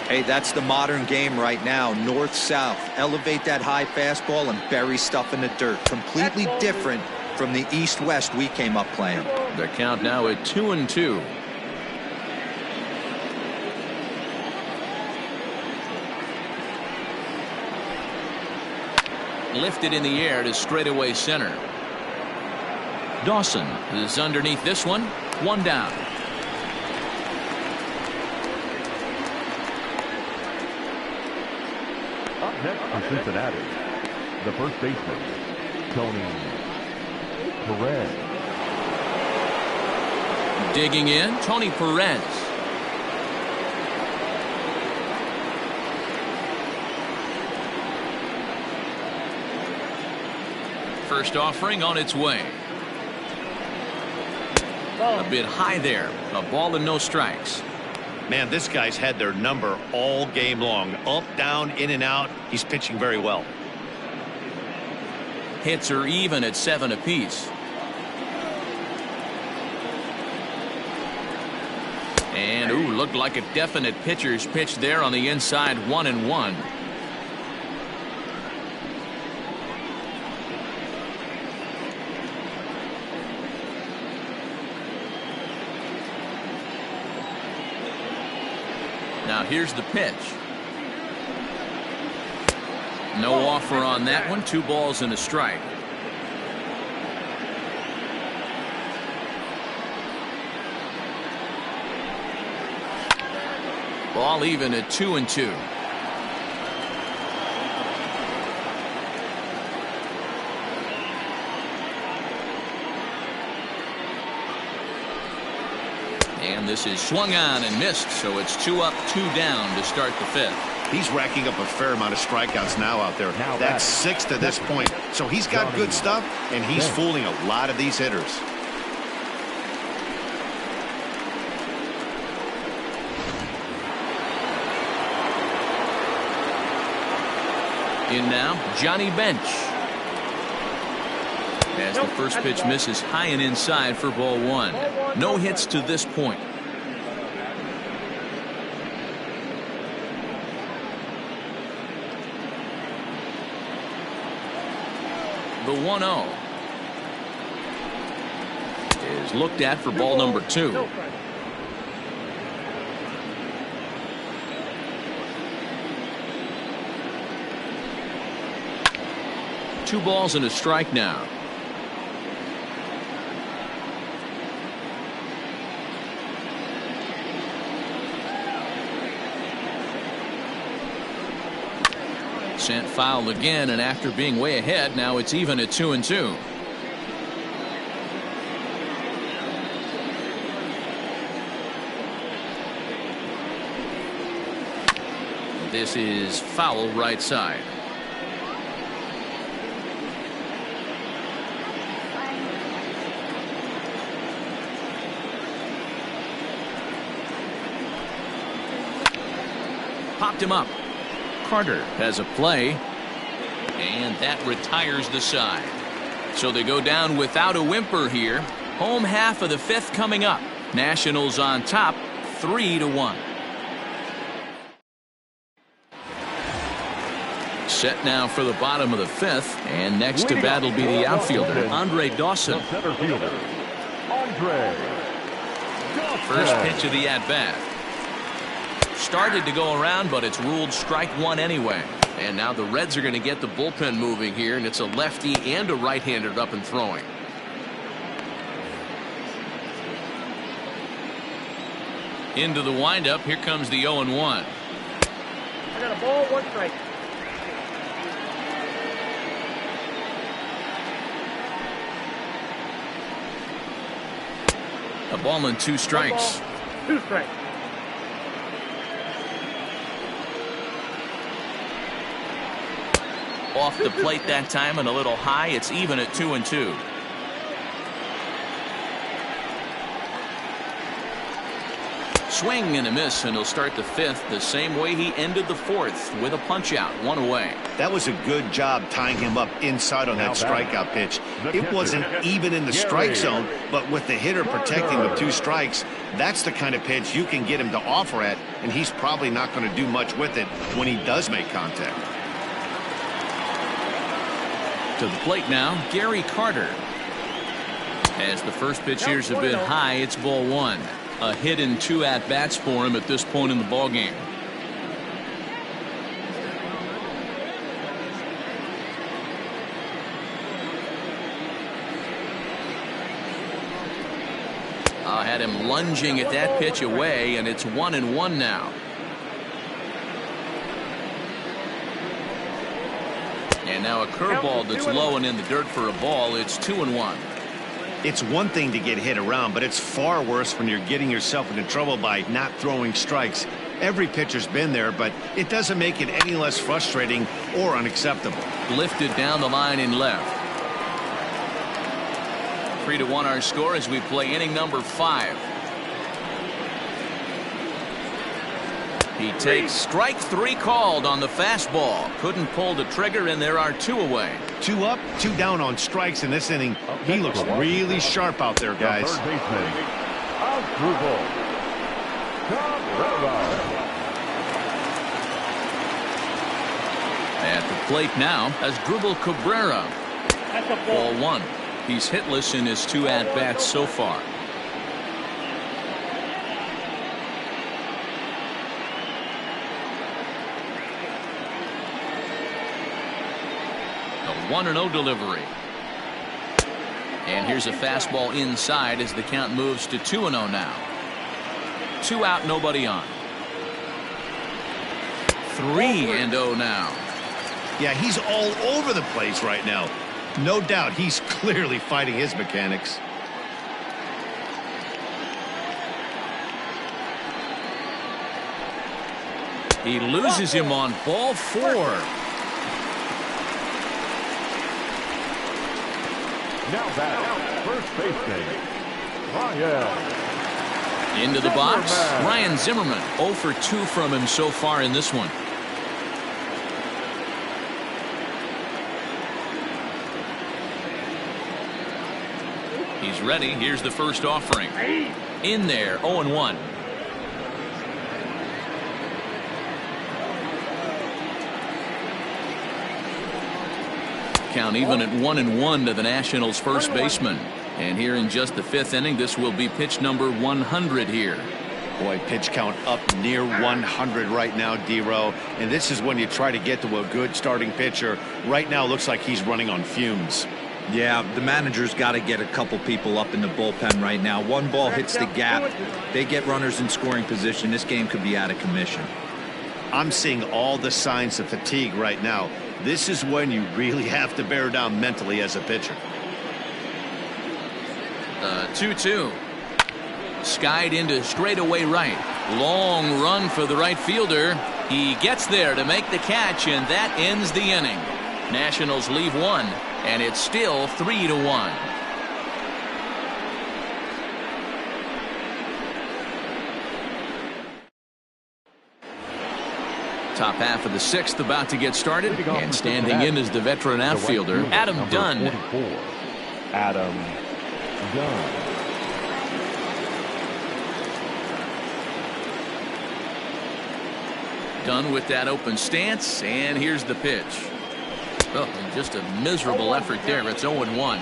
Hey, that's the modern game right now. North-south. Elevate that high fastball and bury stuff in the dirt. Completely different from the east-west we came up playing. The count now at 2-2. Lifted in the air to straightaway center. Dawson is underneath this one. One down. Up next for Cincinnati, the first baseman, Tony Perez. Digging in, Tony Perez. First offering on its way. A bit high there. A ball and no strikes. Man, this guy's had their number all game long. Up, down, in and out. He's pitching very well. Hits are even at 7 apiece. And, ooh, looked like a definite pitcher's pitch there on the inside. 1-1. Now here's the pitch. No offer on that one. 2 balls and a strike. Ball even at 2-2. And this is swung on and missed, so it's 2 up, 2 down to start the 5th. He's racking up a fair amount of strikeouts now out there. That's 6 to this point. So he's got good stuff, and he's fooling a lot of these hitters. In now, Johnny Bench. As the first pitch misses high and inside for ball 1. No hits to this point. The 1-0 is looked at for ball number 2. Two balls and a strike now. Sent foul again, and after being way ahead, now it's even at 2-2. This is foul right side. Popped him up. Carter has a play, and that retires the side. So they go down without a whimper here. Home half of the 5th coming up. Nationals on top, 3-1. Set now for the bottom of the 5th, and next to bat will be the outfielder, Andre Dawson. Center fielder, Andre Dawson. First pitch of the at-bat. Started to go around, but it's ruled strike 1 anyway. And now the Reds are going to get the bullpen moving here, and it's a lefty and a right-hander up and throwing. Into the windup. Here comes the 0-1. I got a ball, 1 strike. A ball and 2 strikes. 2 strikes. Off the plate that time and a little high. It's even at 2-2. Swing and a miss, and he'll start the 5th the same way he ended the 4th with a punch out, 1 away. That was a good job tying him up inside on that strikeout pitch. It wasn't even in the strike zone, but with the hitter protecting with 2 strikes, that's the kind of pitch you can get him to offer at, and he's probably not going to do much with it when he does make contact. To the plate now, Gary Carter. As the first pitch here's a bit high, it's ball 1. A hit and 2 at-bats for him at this point in the ballgame. Had him lunging at that pitch away, and it's 1-1 now. And now a curveball that's low and in the dirt for a ball. It's 2-1. It's one thing to get hit around, but it's far worse when you're getting yourself into trouble by not throwing strikes. Every pitcher's been there, but it doesn't make it any less frustrating or unacceptable. Lifted down the line in left. 3-1 our score as we play inning number 5. He takes strike 3 called on the fastball. Couldn't pull the trigger, and there are 2 away. 2 up, 2 down on strikes in this inning. He looks really sharp out there, guys. Third baseman, At the plate now as Asdrubal Cabrera. Ball 1. He's hitless in his 2 at-bats so far. A 1-0 delivery. And here's a fastball inside as the count moves to 2-0 now. 2 out, nobody on. 3-0 now. Yeah, he's all over the place right now. No doubt he's clearly fighting his mechanics. He loses him on ball 4. Now back, first baseman, Ryan. Into the box, Ryan Zimmerman. 0 for 2 from him so far in this one. He's ready. Here's the first offering. In there, 0-1. Count even at 1-1 to the Nationals' first baseman. And here in just the 5th inning, this will be pitch number 100 here. Boy, pitch count up near 100 right now, D-Row. And this is when you try to get to a good starting pitcher. Right now, looks like he's running on fumes. Yeah, the manager's got to get a couple people up in the bullpen right now. One ball hits the gap. They get runners in scoring position. This game could be out of commission. I'm seeing all the signs of fatigue right now. This is when you really have to bear down mentally as a pitcher. 2-2. Skied into straightaway right. Long run for the right fielder. He gets there to make the catch, and that ends the inning. Nationals leave 1, and it's still 3-1. Top half of the 6th about to get started, and standing in is the veteran outfielder, Adam Dunn. Adam Dunn. Dunn with that open stance, and here's the pitch. Oh, just a miserable effort there. It's 0-1.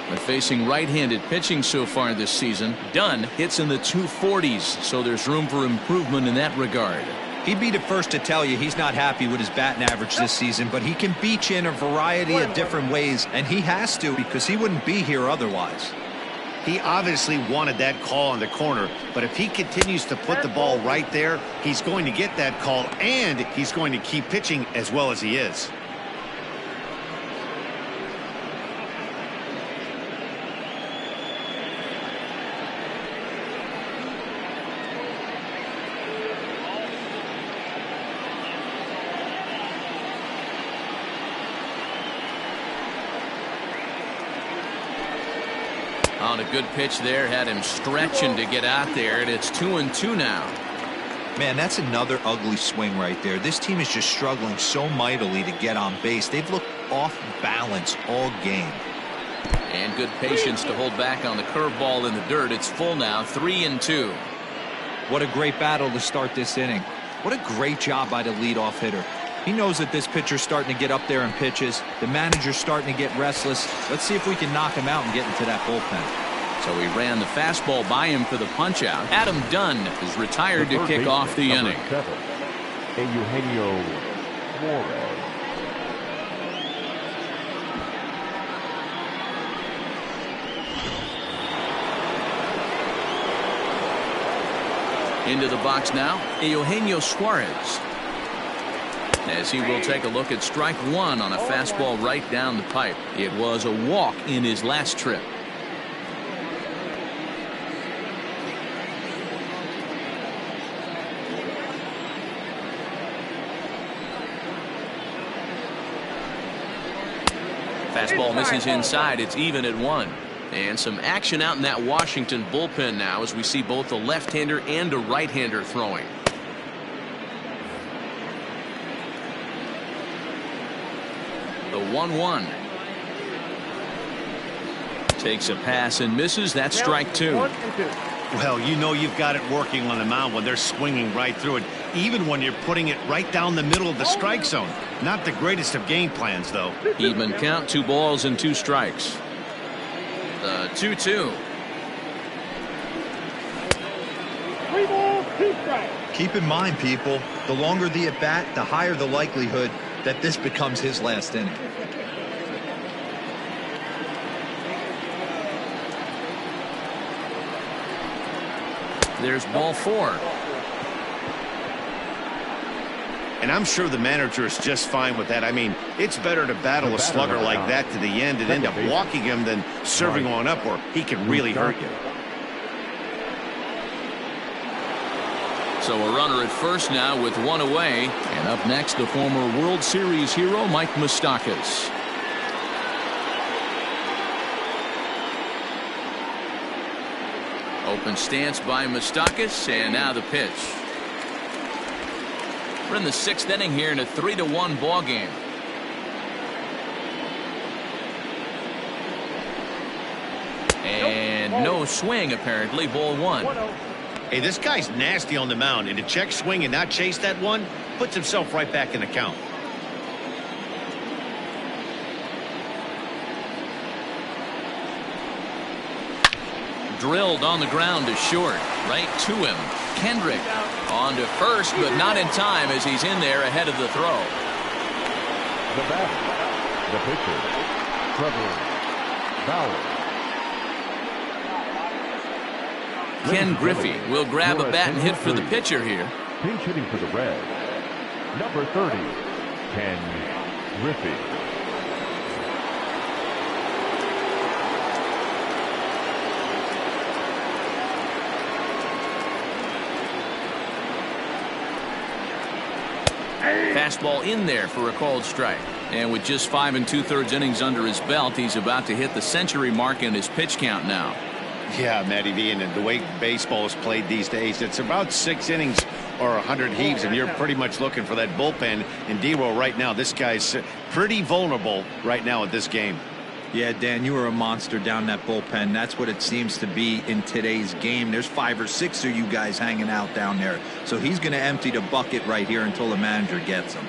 But facing right-handed pitching so far this season, Dunn hits in the 240s, so there's room for improvement in that regard. He'd be the first to tell you he's not happy with his batting average this season, but he can beat you in a variety of different ways, and he has to because he wouldn't be here otherwise. He obviously wanted that call on the corner, but if he continues to put the ball right there, he's going to get that call, and he's going to keep pitching as well as he is. On a good pitch there, had him stretching to get out there, and it's 2-2 now. Man, that's another ugly swing right there. This team is just struggling so mightily to get on base. They've looked off balance all game. And good patience to hold back on the curveball in the dirt. It's full now, 3-2. What a great battle to start this inning. What a great job by the leadoff hitter. He knows that this pitcher's starting to get up there in pitches. The manager's starting to get restless. Let's see if we can knock him out and get into that bullpen. So he ran the fastball by him for the punch-out. Adam Dunn is retired to kick off the inning. 7, Eugenio Suarez. Into the box now, Eugenio Suarez. As he will take a look at strike one on a fastball right down the pipe. It was a walk in his last trip. Fastball misses inside. It's even at 1. And some action out in that Washington bullpen now as we see both a left-hander and a right-hander throwing. The 1-1. Takes a pass and misses. That's strike 2. Well, you know you've got it working on the mound when they're swinging right through it, even when you're putting it right down the middle of the strike zone. Not the greatest of game plans, though. Even count, 2 balls and 2 strikes. The 2-2. 3 balls, 2 strikes. Keep in mind, people, the longer the at-bat, the higher the likelihood that this becomes his last inning. There's ball 4. And I'm sure the manager is just fine with that. I mean, it's better to battle a slugger like that to the end and end up walking him than serving one up where he can really hurt you. So a runner at first now with 1 away. And up next, the former World Series hero, Mike Moustakas. Open stance by Moustakas, and now the pitch. We're in the 6th inning here in a 3-1 ball game. And no swing apparently. Ball 1. Hey, this guy's nasty on the mound, and to check swing and not chase that one puts himself right back in the count. Drilled on the ground to short. Right to him. Kendrick on to first, but not in time as he's in there ahead of the throw. The batter, the pitcher, Trevor Bauer. Ken Griffey will grab a bat and hit for the pitcher here. Pinch hitting for the Reds, number 30, Ken Griffey. Fastball in there for a called strike. And with just 5 2/3 innings under his belt, he's about to hit the century mark in his pitch count now. Yeah, Matty V, and the way baseball is played these days, it's about 6 innings or 100 heaves, and you're pretty much looking for that bullpen. And D-Roll right now, this guy's pretty vulnerable right now at this game. Yeah, Dan, you were a monster down that bullpen. That's what it seems to be in today's game. There's 5 or 6 of you guys hanging out down there. So he's going to empty the bucket right here until the manager gets him.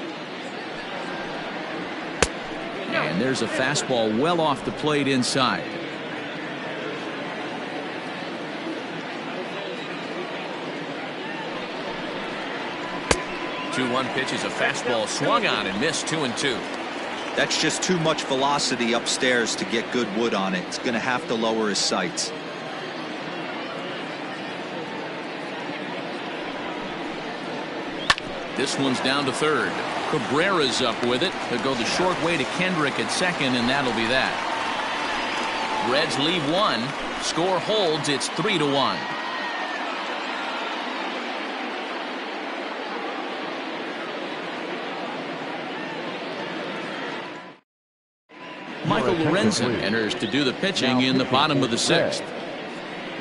And there's a fastball well off the plate inside. 2-1 pitch is a fastball swung on and missed. 2-2. That's just too much velocity upstairs to get good wood on it. It's going to have to lower his sights. This one's down to third. Cabrera's up with it. He'll go the short way to Kendrick at second, and that'll be that. Reds leave 1. Score holds. It's 3-1. Michael Lorenzen enters to do the pitching in the bottom of the 6th.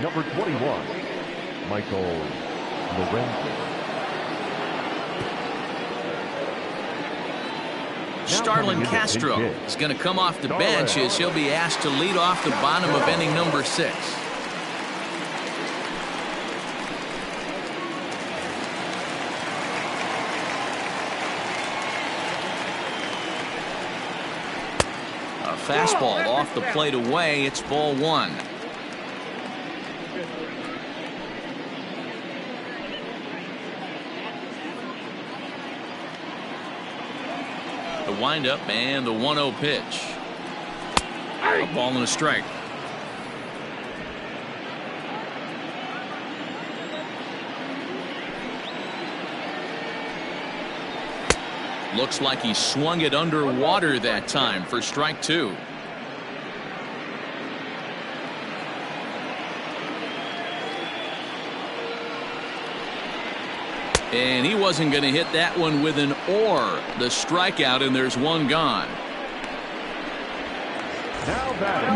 Number 21, Michael Lorenzen. Starlin Castro is going to come off the bench as he'll be asked to lead off the bottom of inning number 6. A fastball off the plate away. It's ball 1. The windup and the 1-0 pitch. A ball and a strike. Looks like he swung it underwater that time for strike 2. And he wasn't going to hit that one with an or. The strikeout, and there's one gone.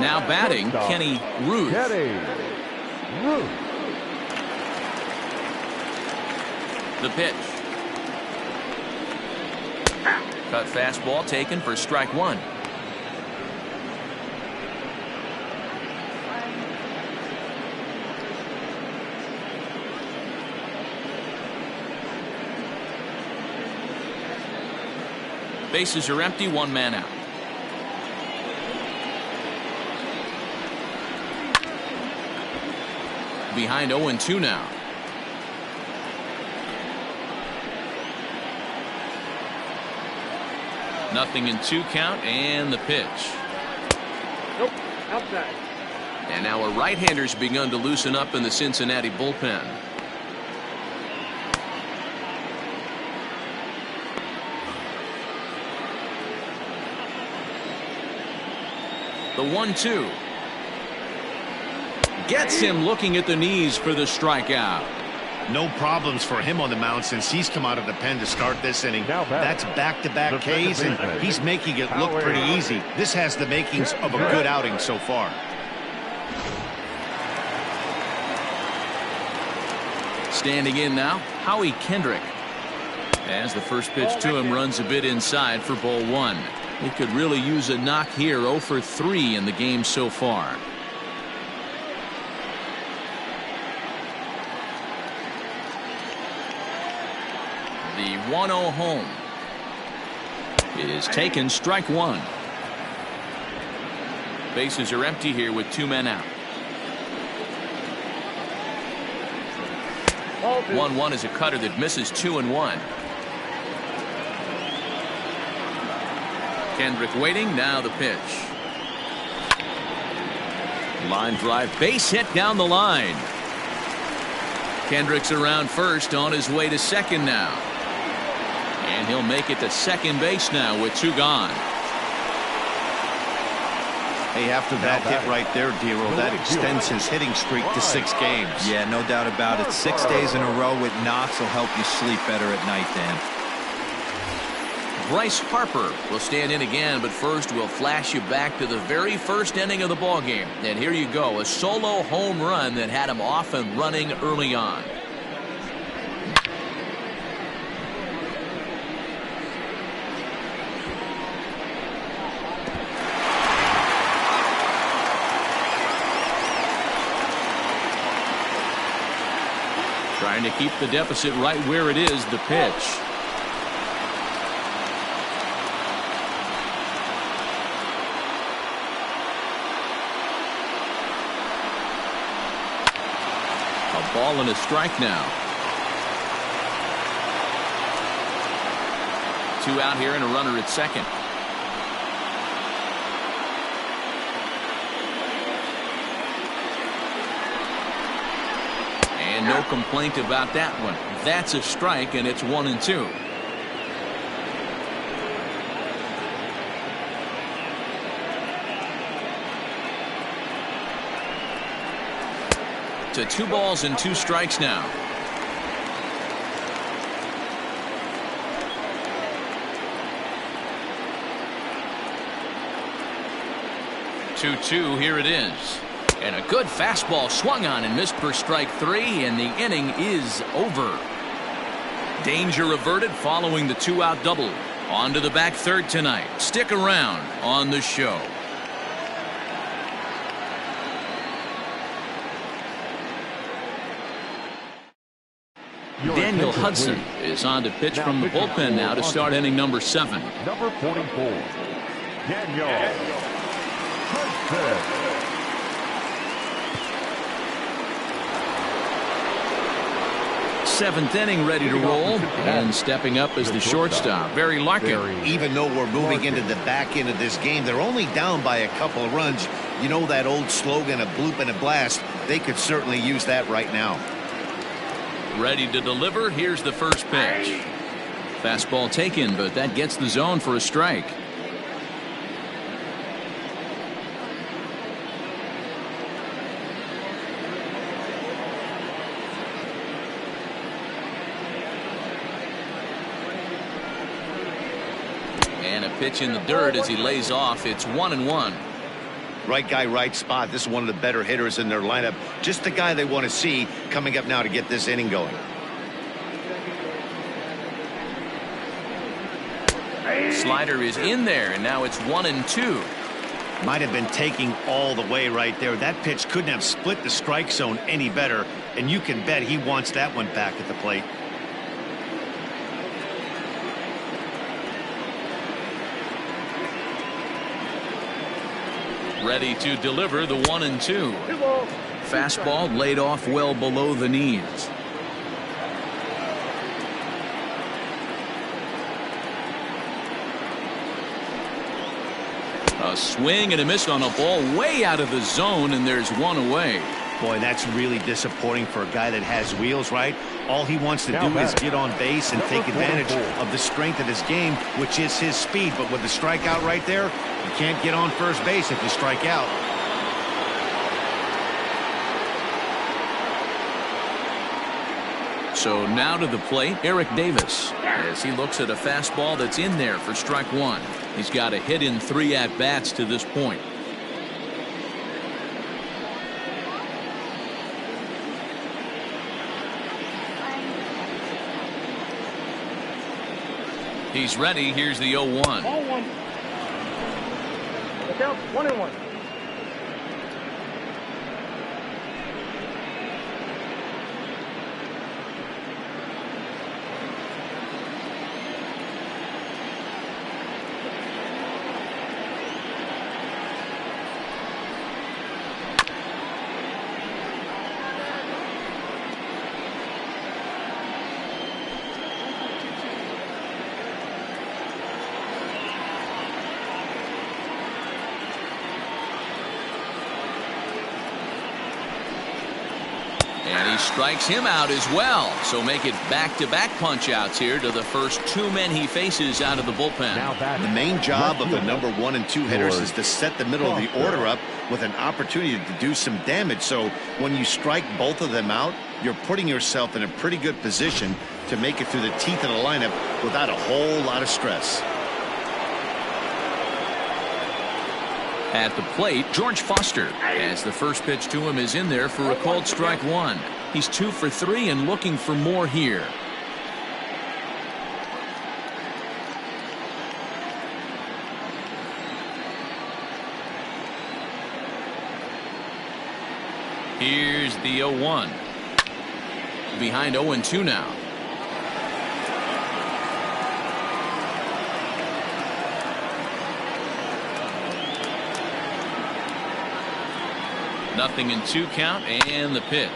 Now batting, Kenny Ruth. The pitch. Cut fastball taken for strike 1. Bases are empty, 1 man out. Behind 0-2 now. Nothing in 2 count, and the pitch. Nope, outside. And now a right-hander's begun to loosen up in the Cincinnati bullpen. The 1-2 gets him looking at the knees for the strikeout. No problems for him on the mound since he's come out of the pen to start this inning. That's back-to-back Ks, and he's making it look pretty easy. This has the makings of a good outing so far. Standing in now, Howie Kendrick. As the first pitch to him runs a bit inside for ball 1. He could really use a knock here. 0 for 3 in the game so far. The 1-0 home is taken, strike 1. Bases are empty here with 2 men out. 1-1 is a cutter that misses 2-1. Kendrick waiting, now the pitch. Line drive, base hit down the line. Kendrick's around first, on his way to second now. And he'll make it to second base now with 2 gone. Hey, after that hit right there, Dero, that extends his hitting streak to 6 games. Yeah, no doubt about it. 6 days in a row with knocks will help you sleep better at night, Dan. Bryce Harper will stand in again, but first we'll flash you back to the very first inning of the ball game. And here you go, a solo home run that had him off and running early on. Trying to keep the deficit right where it is, the pitch. A ball and a strike now. 2 out here and a runner at second. And no complaint about that one. That's a strike, and it's 1-2. To 2 balls and 2 strikes now. 2-2, here it is. And a good fastball swung on and missed for strike 3, and the inning is over. Danger averted following the 2-out double. On to the back third tonight. Stick around on the show. Daniel Hudson is on to pitch from the bullpen now to start inning number 7. Number 44, Daniel Hudson. Seventh inning ready to roll, and stepping up is the shortstop, Barry Larkin. Even though we're moving into the back end of this game, they're only down by a couple of runs. You know that old slogan, a bloop and a blast. They could certainly use that right now. Ready to deliver. Here's the first pitch. Fastball taken, but that gets the zone for a strike. And a pitch in the dirt as he lays off. It's 1-1. Right guy, right spot. This is one of the better hitters in their lineup. Just the guy they want to see coming up now to get this inning going. Slider is in there, and now it's 1-2. Might have been taking all the way right there. That pitch couldn't have split the strike zone any better, and you can bet he wants that one back at the plate. Ready to deliver the 1-2. Fastball laid off well below the knees. A swing and a miss on a ball way out of the zone, and there's one away. Boy, that's really disappointing for a guy that has wheels, right? All he wants to do is get on base and take advantage of the strength of his game, which is his speed. But with the strikeout right there, you can't get on first base if you strike out. So now to the plate, Eric Davis, as he looks at a fastball that's in there for strike 1. He's got a hit in 3 at-bats to this point. He's ready. Here's the 0-1. Ball 1. The count 1-1. And he strikes him out as well. So make it back-to-back punch-outs here to the first 2 men he faces out of the bullpen. The main job of the number 1 and 2 hitters is to set the middle of the order up with an opportunity to do some damage. So when you strike both of them out, you're putting yourself in a pretty good position to make it through the teeth of the lineup without a whole lot of stress. At the plate, George Foster, as the first pitch to him is in there for a called strike 1. He's 2 for 3 and looking for more here. Here's the 0-1. Behind 0-2 now. Nothing in 2 count, and the pitch.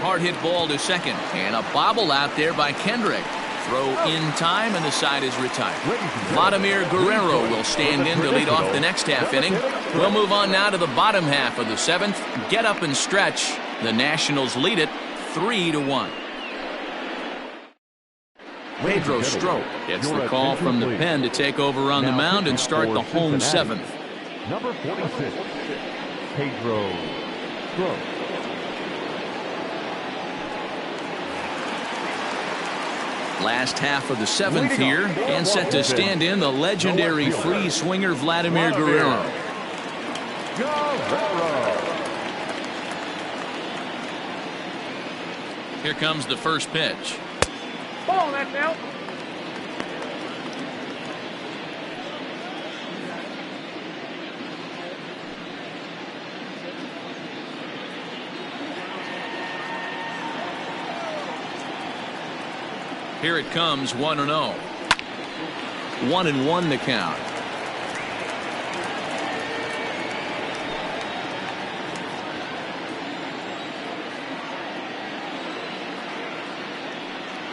Hard hit ball to second, and a bobble out there by Kendrick. Throw in time, and the side is retired. Vladimir Guerrero will stand in to lead off the next half inning. We'll move on now to the bottom half of the 7th. Get up and stretch. The Nationals lead it 3-1. Pedro Strop gets the call from the pen to take over on the mound and start the home 7th. Number 46, Pedro Strop. Last half of the seventh here, and set to stand in the legendary free swinger Vladimir Guerrero. Here comes the first pitch. Ball, that's out. Here it comes, 1-0. 1-1 the count.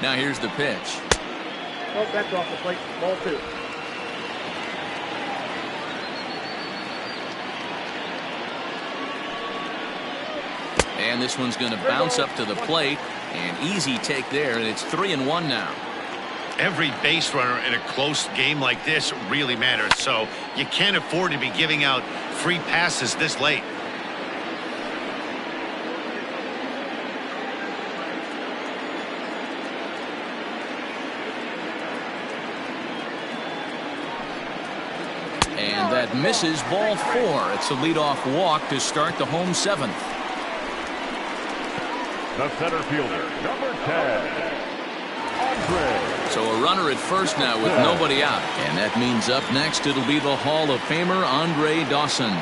Now here's the pitch. Oh, that's off the plate. Ball 2. And this one's going to bounce up to the plate. An easy take there, and it's 3-1 now. Every base runner in a close game like this really matters, so you can't afford to be giving out free passes this late. And that misses, ball 4. It's a leadoff walk to start the home 7th. The center fielder, number 10, Andre. So a runner at first now with nobody out. And that means up next it'll be the Hall of Famer Andre Dawson.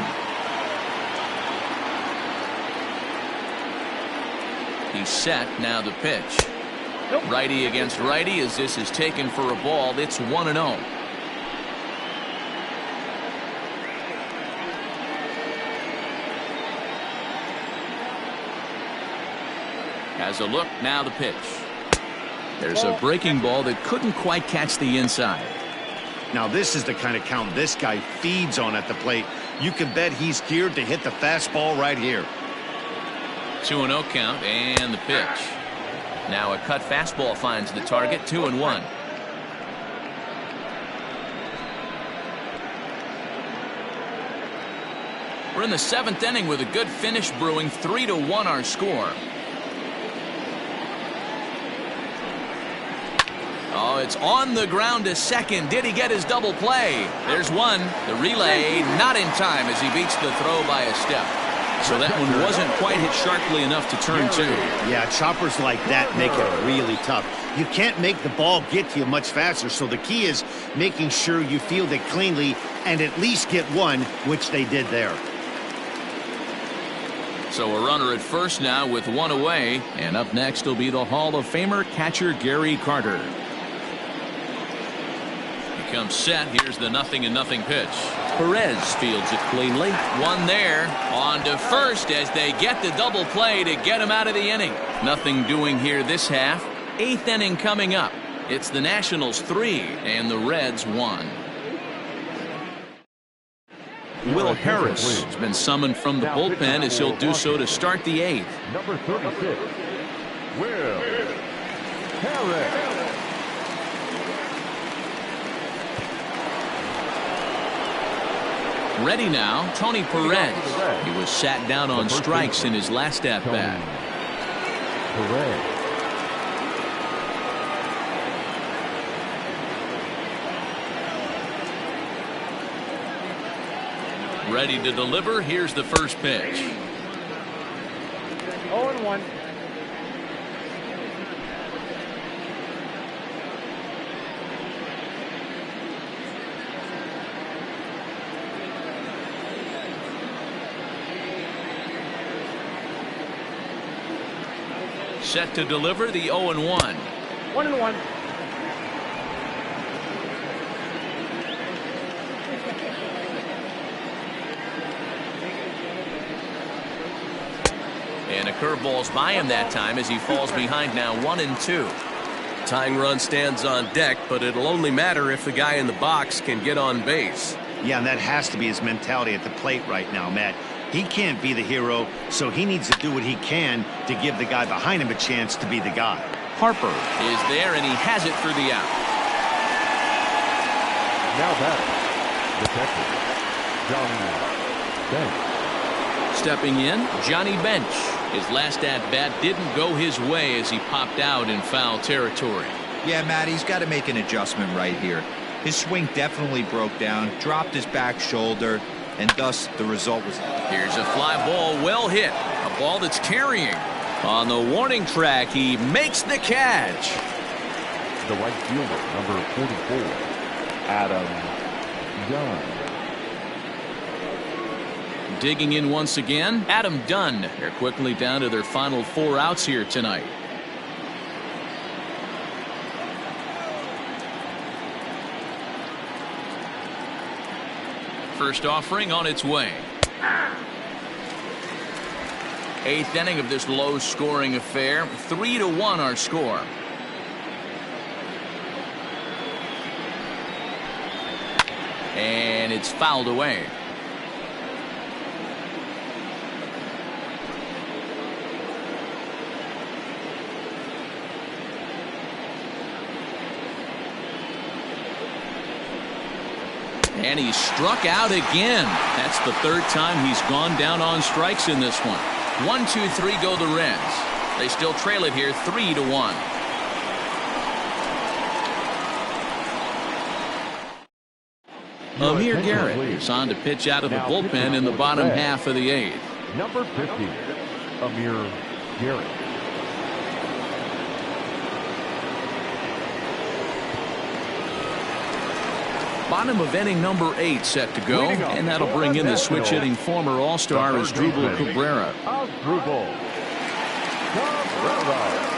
He's set, now the pitch. Righty against righty as this is taken for a ball. It's 1-0. Has a look, now the pitch. There's a breaking ball that couldn't quite catch the inside. Now this is the kind of count this guy feeds on at the plate. You can bet he's geared to hit the fastball right here. 2-0 count, and the pitch. Now a cut fastball finds the target, 2-1. We're in the 7th inning with a good finish brewing. 3-1 our score. Oh, it's on the ground to second. Did he get his double play? There's one. The relay not in time as he beats the throw by a step. So that one wasn't quite hit sharply enough to turn 2. Yeah, choppers like that make it really tough. You can't make the ball get to you much faster, so the key is making sure you field it cleanly and at least get one, which they did there. So a runner at first now with one away, and up next will be the Hall of Famer catcher Gary Carter. Comes set. Here's the 0-0 pitch. Perez fields it cleanly. One there. On to first as they get the double play to get him out of the inning. Nothing doing here this half. 8th inning coming up. It's the Nationals 3 and the Reds 1. Will Harris has been summoned from the bullpen as he'll do so to start the 8th. Number 36, Will Harris. Ready now, Tony Perez. He was sat down on strikes in his last at-bat. Ready to deliver. Here's the first pitch. 0-1. Set to deliver the 0-1. 1-1. And a curveball's by him that time as he falls behind now 1-2. Tying run stands on deck, but it'll only matter if the guy in the box can get on base. Yeah, and that has to be his mentality at the plate right now, Matt. He can't be the hero, so he needs to do what he can to give the guy behind him a chance to be the guy. Harper is there, and he has it for the out. Now back, detective Johnny Banks. Stepping in, Johnny Bench. His last at-bat didn't go his way as he popped out in foul territory. Yeah, Matt, he's got to make an adjustment right here. His swing definitely broke down, dropped his back shoulder, and thus the result was... Here's a fly ball well hit. A ball that's carrying. On the warning track, he makes the catch. The right fielder, number 44, Adam Dunn. Digging in once again, Adam Dunn. They're quickly down to their final 4 outs here tonight. First offering on its way. 8th inning of this low-scoring affair. 3-1 our score. And it's fouled away. And he's struck out again. That's the 3rd time he's gone down on strikes in this one. 1-2-3 go the Reds. They still trail it here 3-1. Amir Garrett is on to pitch out of the bullpen in the bottom half of the 8th. Number 50, Amir Garrett. Bottom of inning number 8 set to go, and that'll bring in the switch-hitting former All-Star Asdrubal Cabrera. Asdrubal Cabrera.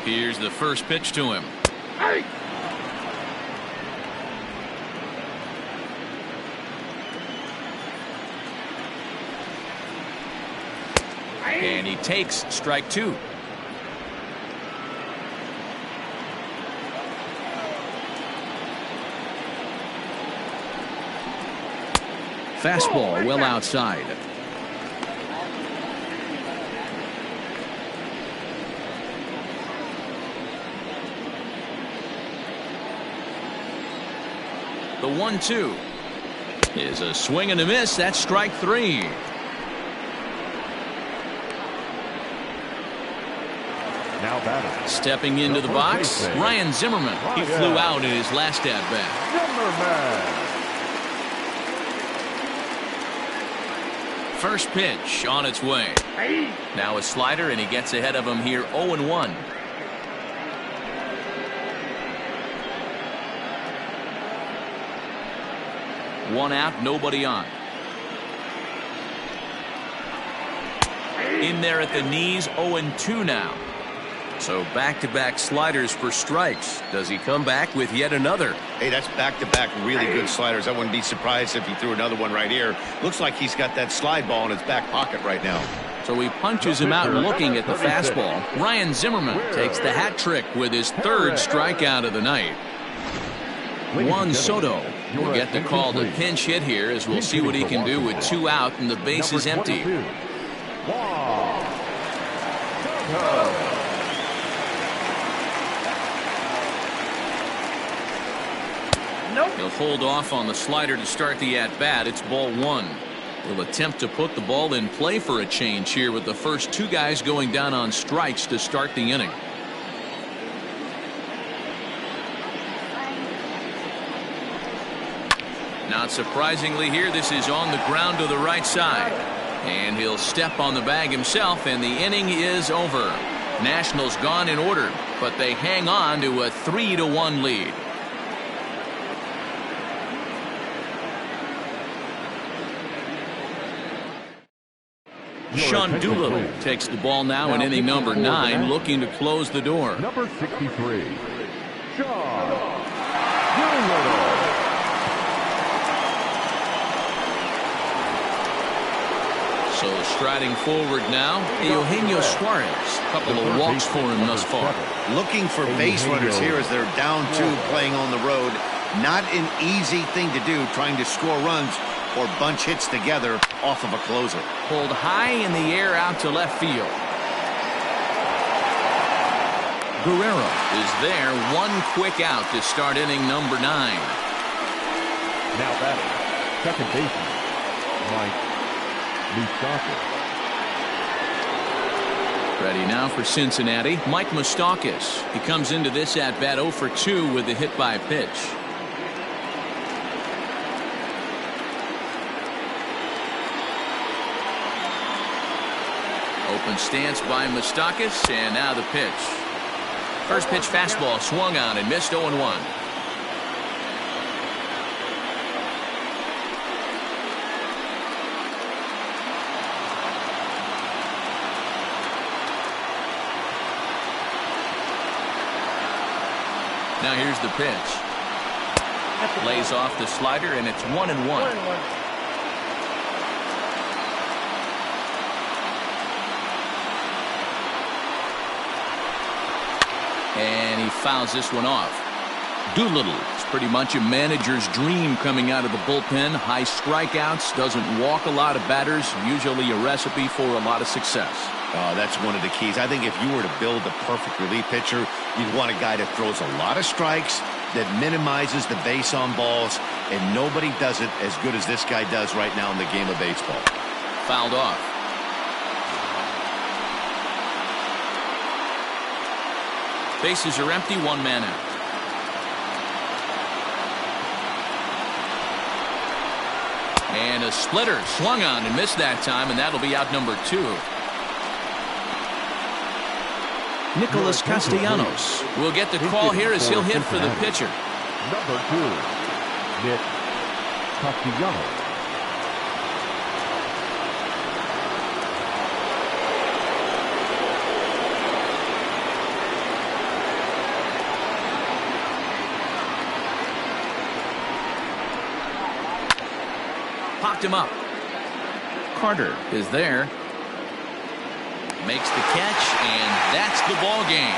Here's the first pitch to him. Hey! And he takes strike 2. Fastball well outside. The 1-2 is a swing and a miss. That's strike 3. Now batter. Stepping into the box, Ryan Zimmerman. He flew out in his last at-bat. Zimmerman. First pitch on its way. Now a slider, and he gets ahead of him here 0-1. One out, nobody on. In there at the knees, 0-2 now. So back-to-back sliders for strikes. Does he come back with yet another? Hey, that's back-to-back really good sliders. I wouldn't be surprised if he threw another one right here. Looks like he's got that slide ball in his back pocket right now. So he punches him out looking at the fastball. Ryan Zimmerman takes the hat trick with his 3rd strikeout of the night. Juan Soto will get the call to pinch hit here, as we'll see what he can do with 2 out and the base is empty. He'll hold off on the slider to start the at-bat. It's ball 1. He'll attempt to put the ball in play for a change here with the first 2 guys going down on strikes to start the inning. Not surprisingly here, this is on the ground to the right side. And he'll step on the bag himself, and the inning is over. Nationals gone in order, but they hang on to a 3-1 lead. Sean Doolittle takes the ball now in inning number 9, looking to close the door. Number 63, Sean Doolittle. So striding forward now, Eugenio Suarez. A couple of walks for him thus far. Looking for base runners here as they're down 2 playing on the road. Not an easy thing to do, trying to score runs or bunch hits together off of a closer. Pulled high in the air out to left field. Guerrero is there. One quick out to start inning number 9. Now batting, second baseman, Mike Moustakas. Ready now for Cincinnati, Mike Moustakas. He comes into this at-bat 0 for 2 with a hit by pitch. Open stance by Moustakas, and now the pitch. First pitch fastball swung on and missed 0-1. Now here's the pitch. Lays off the slider, and it's 1-1. And he fouls this one off. Doolittle is pretty much a manager's dream coming out of the bullpen. High strikeouts, doesn't walk a lot of batters, usually a recipe for a lot of success. That's one of the keys. I think if you were to build the perfect relief pitcher, you'd want a guy that throws a lot of strikes, that minimizes the base on balls, and nobody does it as good as this guy does right now in the game of baseball. Fouled off. Bases are empty, 1 man out. And a splitter swung on and missed that time, and that'll be out number 2. Nicholas Castellanos will get the call here as he'll hit for the pitcher. Number 2, Nick Castellanos. Popped him up. Carter is there. Makes the catch, and that's the ball game.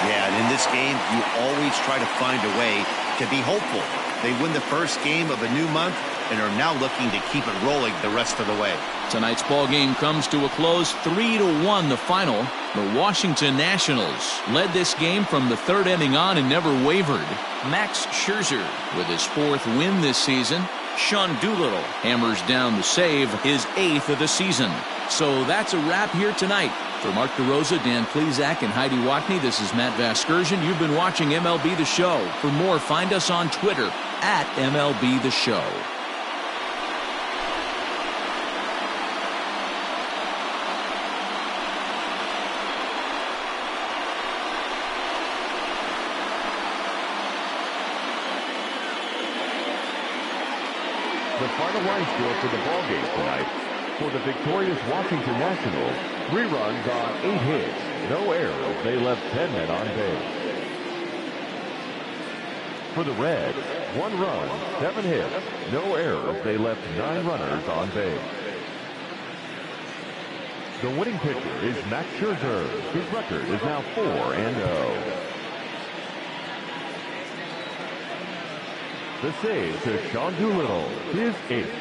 Yeah, and in this game, you always try to find a way to be hopeful. They win the first game of a new month and are now looking to keep it rolling the rest of the way. Tonight's ball game comes to a close, 3-1 the final. The Washington Nationals led this game from the 3rd inning on and never wavered. Max Scherzer with his 4th win this season. Sean Doolittle hammers down the save, his 8th of the season. So that's a wrap here tonight. For Mark DeRosa, Dan Plesac, and Heidi Watney, this is Matt Vasgersian. You've been watching MLB The Show. For more, find us on Twitter at MLB The Show. The final line score for the ball game tonight. For the victorious Washington Nationals, 3 runs on 8 hits, no errors. They left 10 men on base. For the Reds, 1 run, 7 hits, no errors. They left 9 runners on base. The winning pitcher is Max Scherzer. His record is now 4-0. The save to Sean Doolittle, his 8th.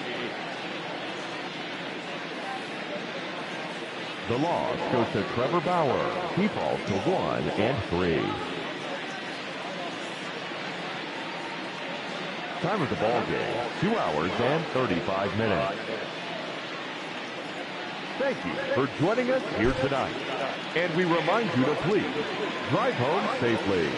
The loss goes to Trevor Bauer. He falls to 1-3. Time of the ball game, 2 hours and 35 minutes. Thank you for joining us here tonight. And we remind you to please drive home safely.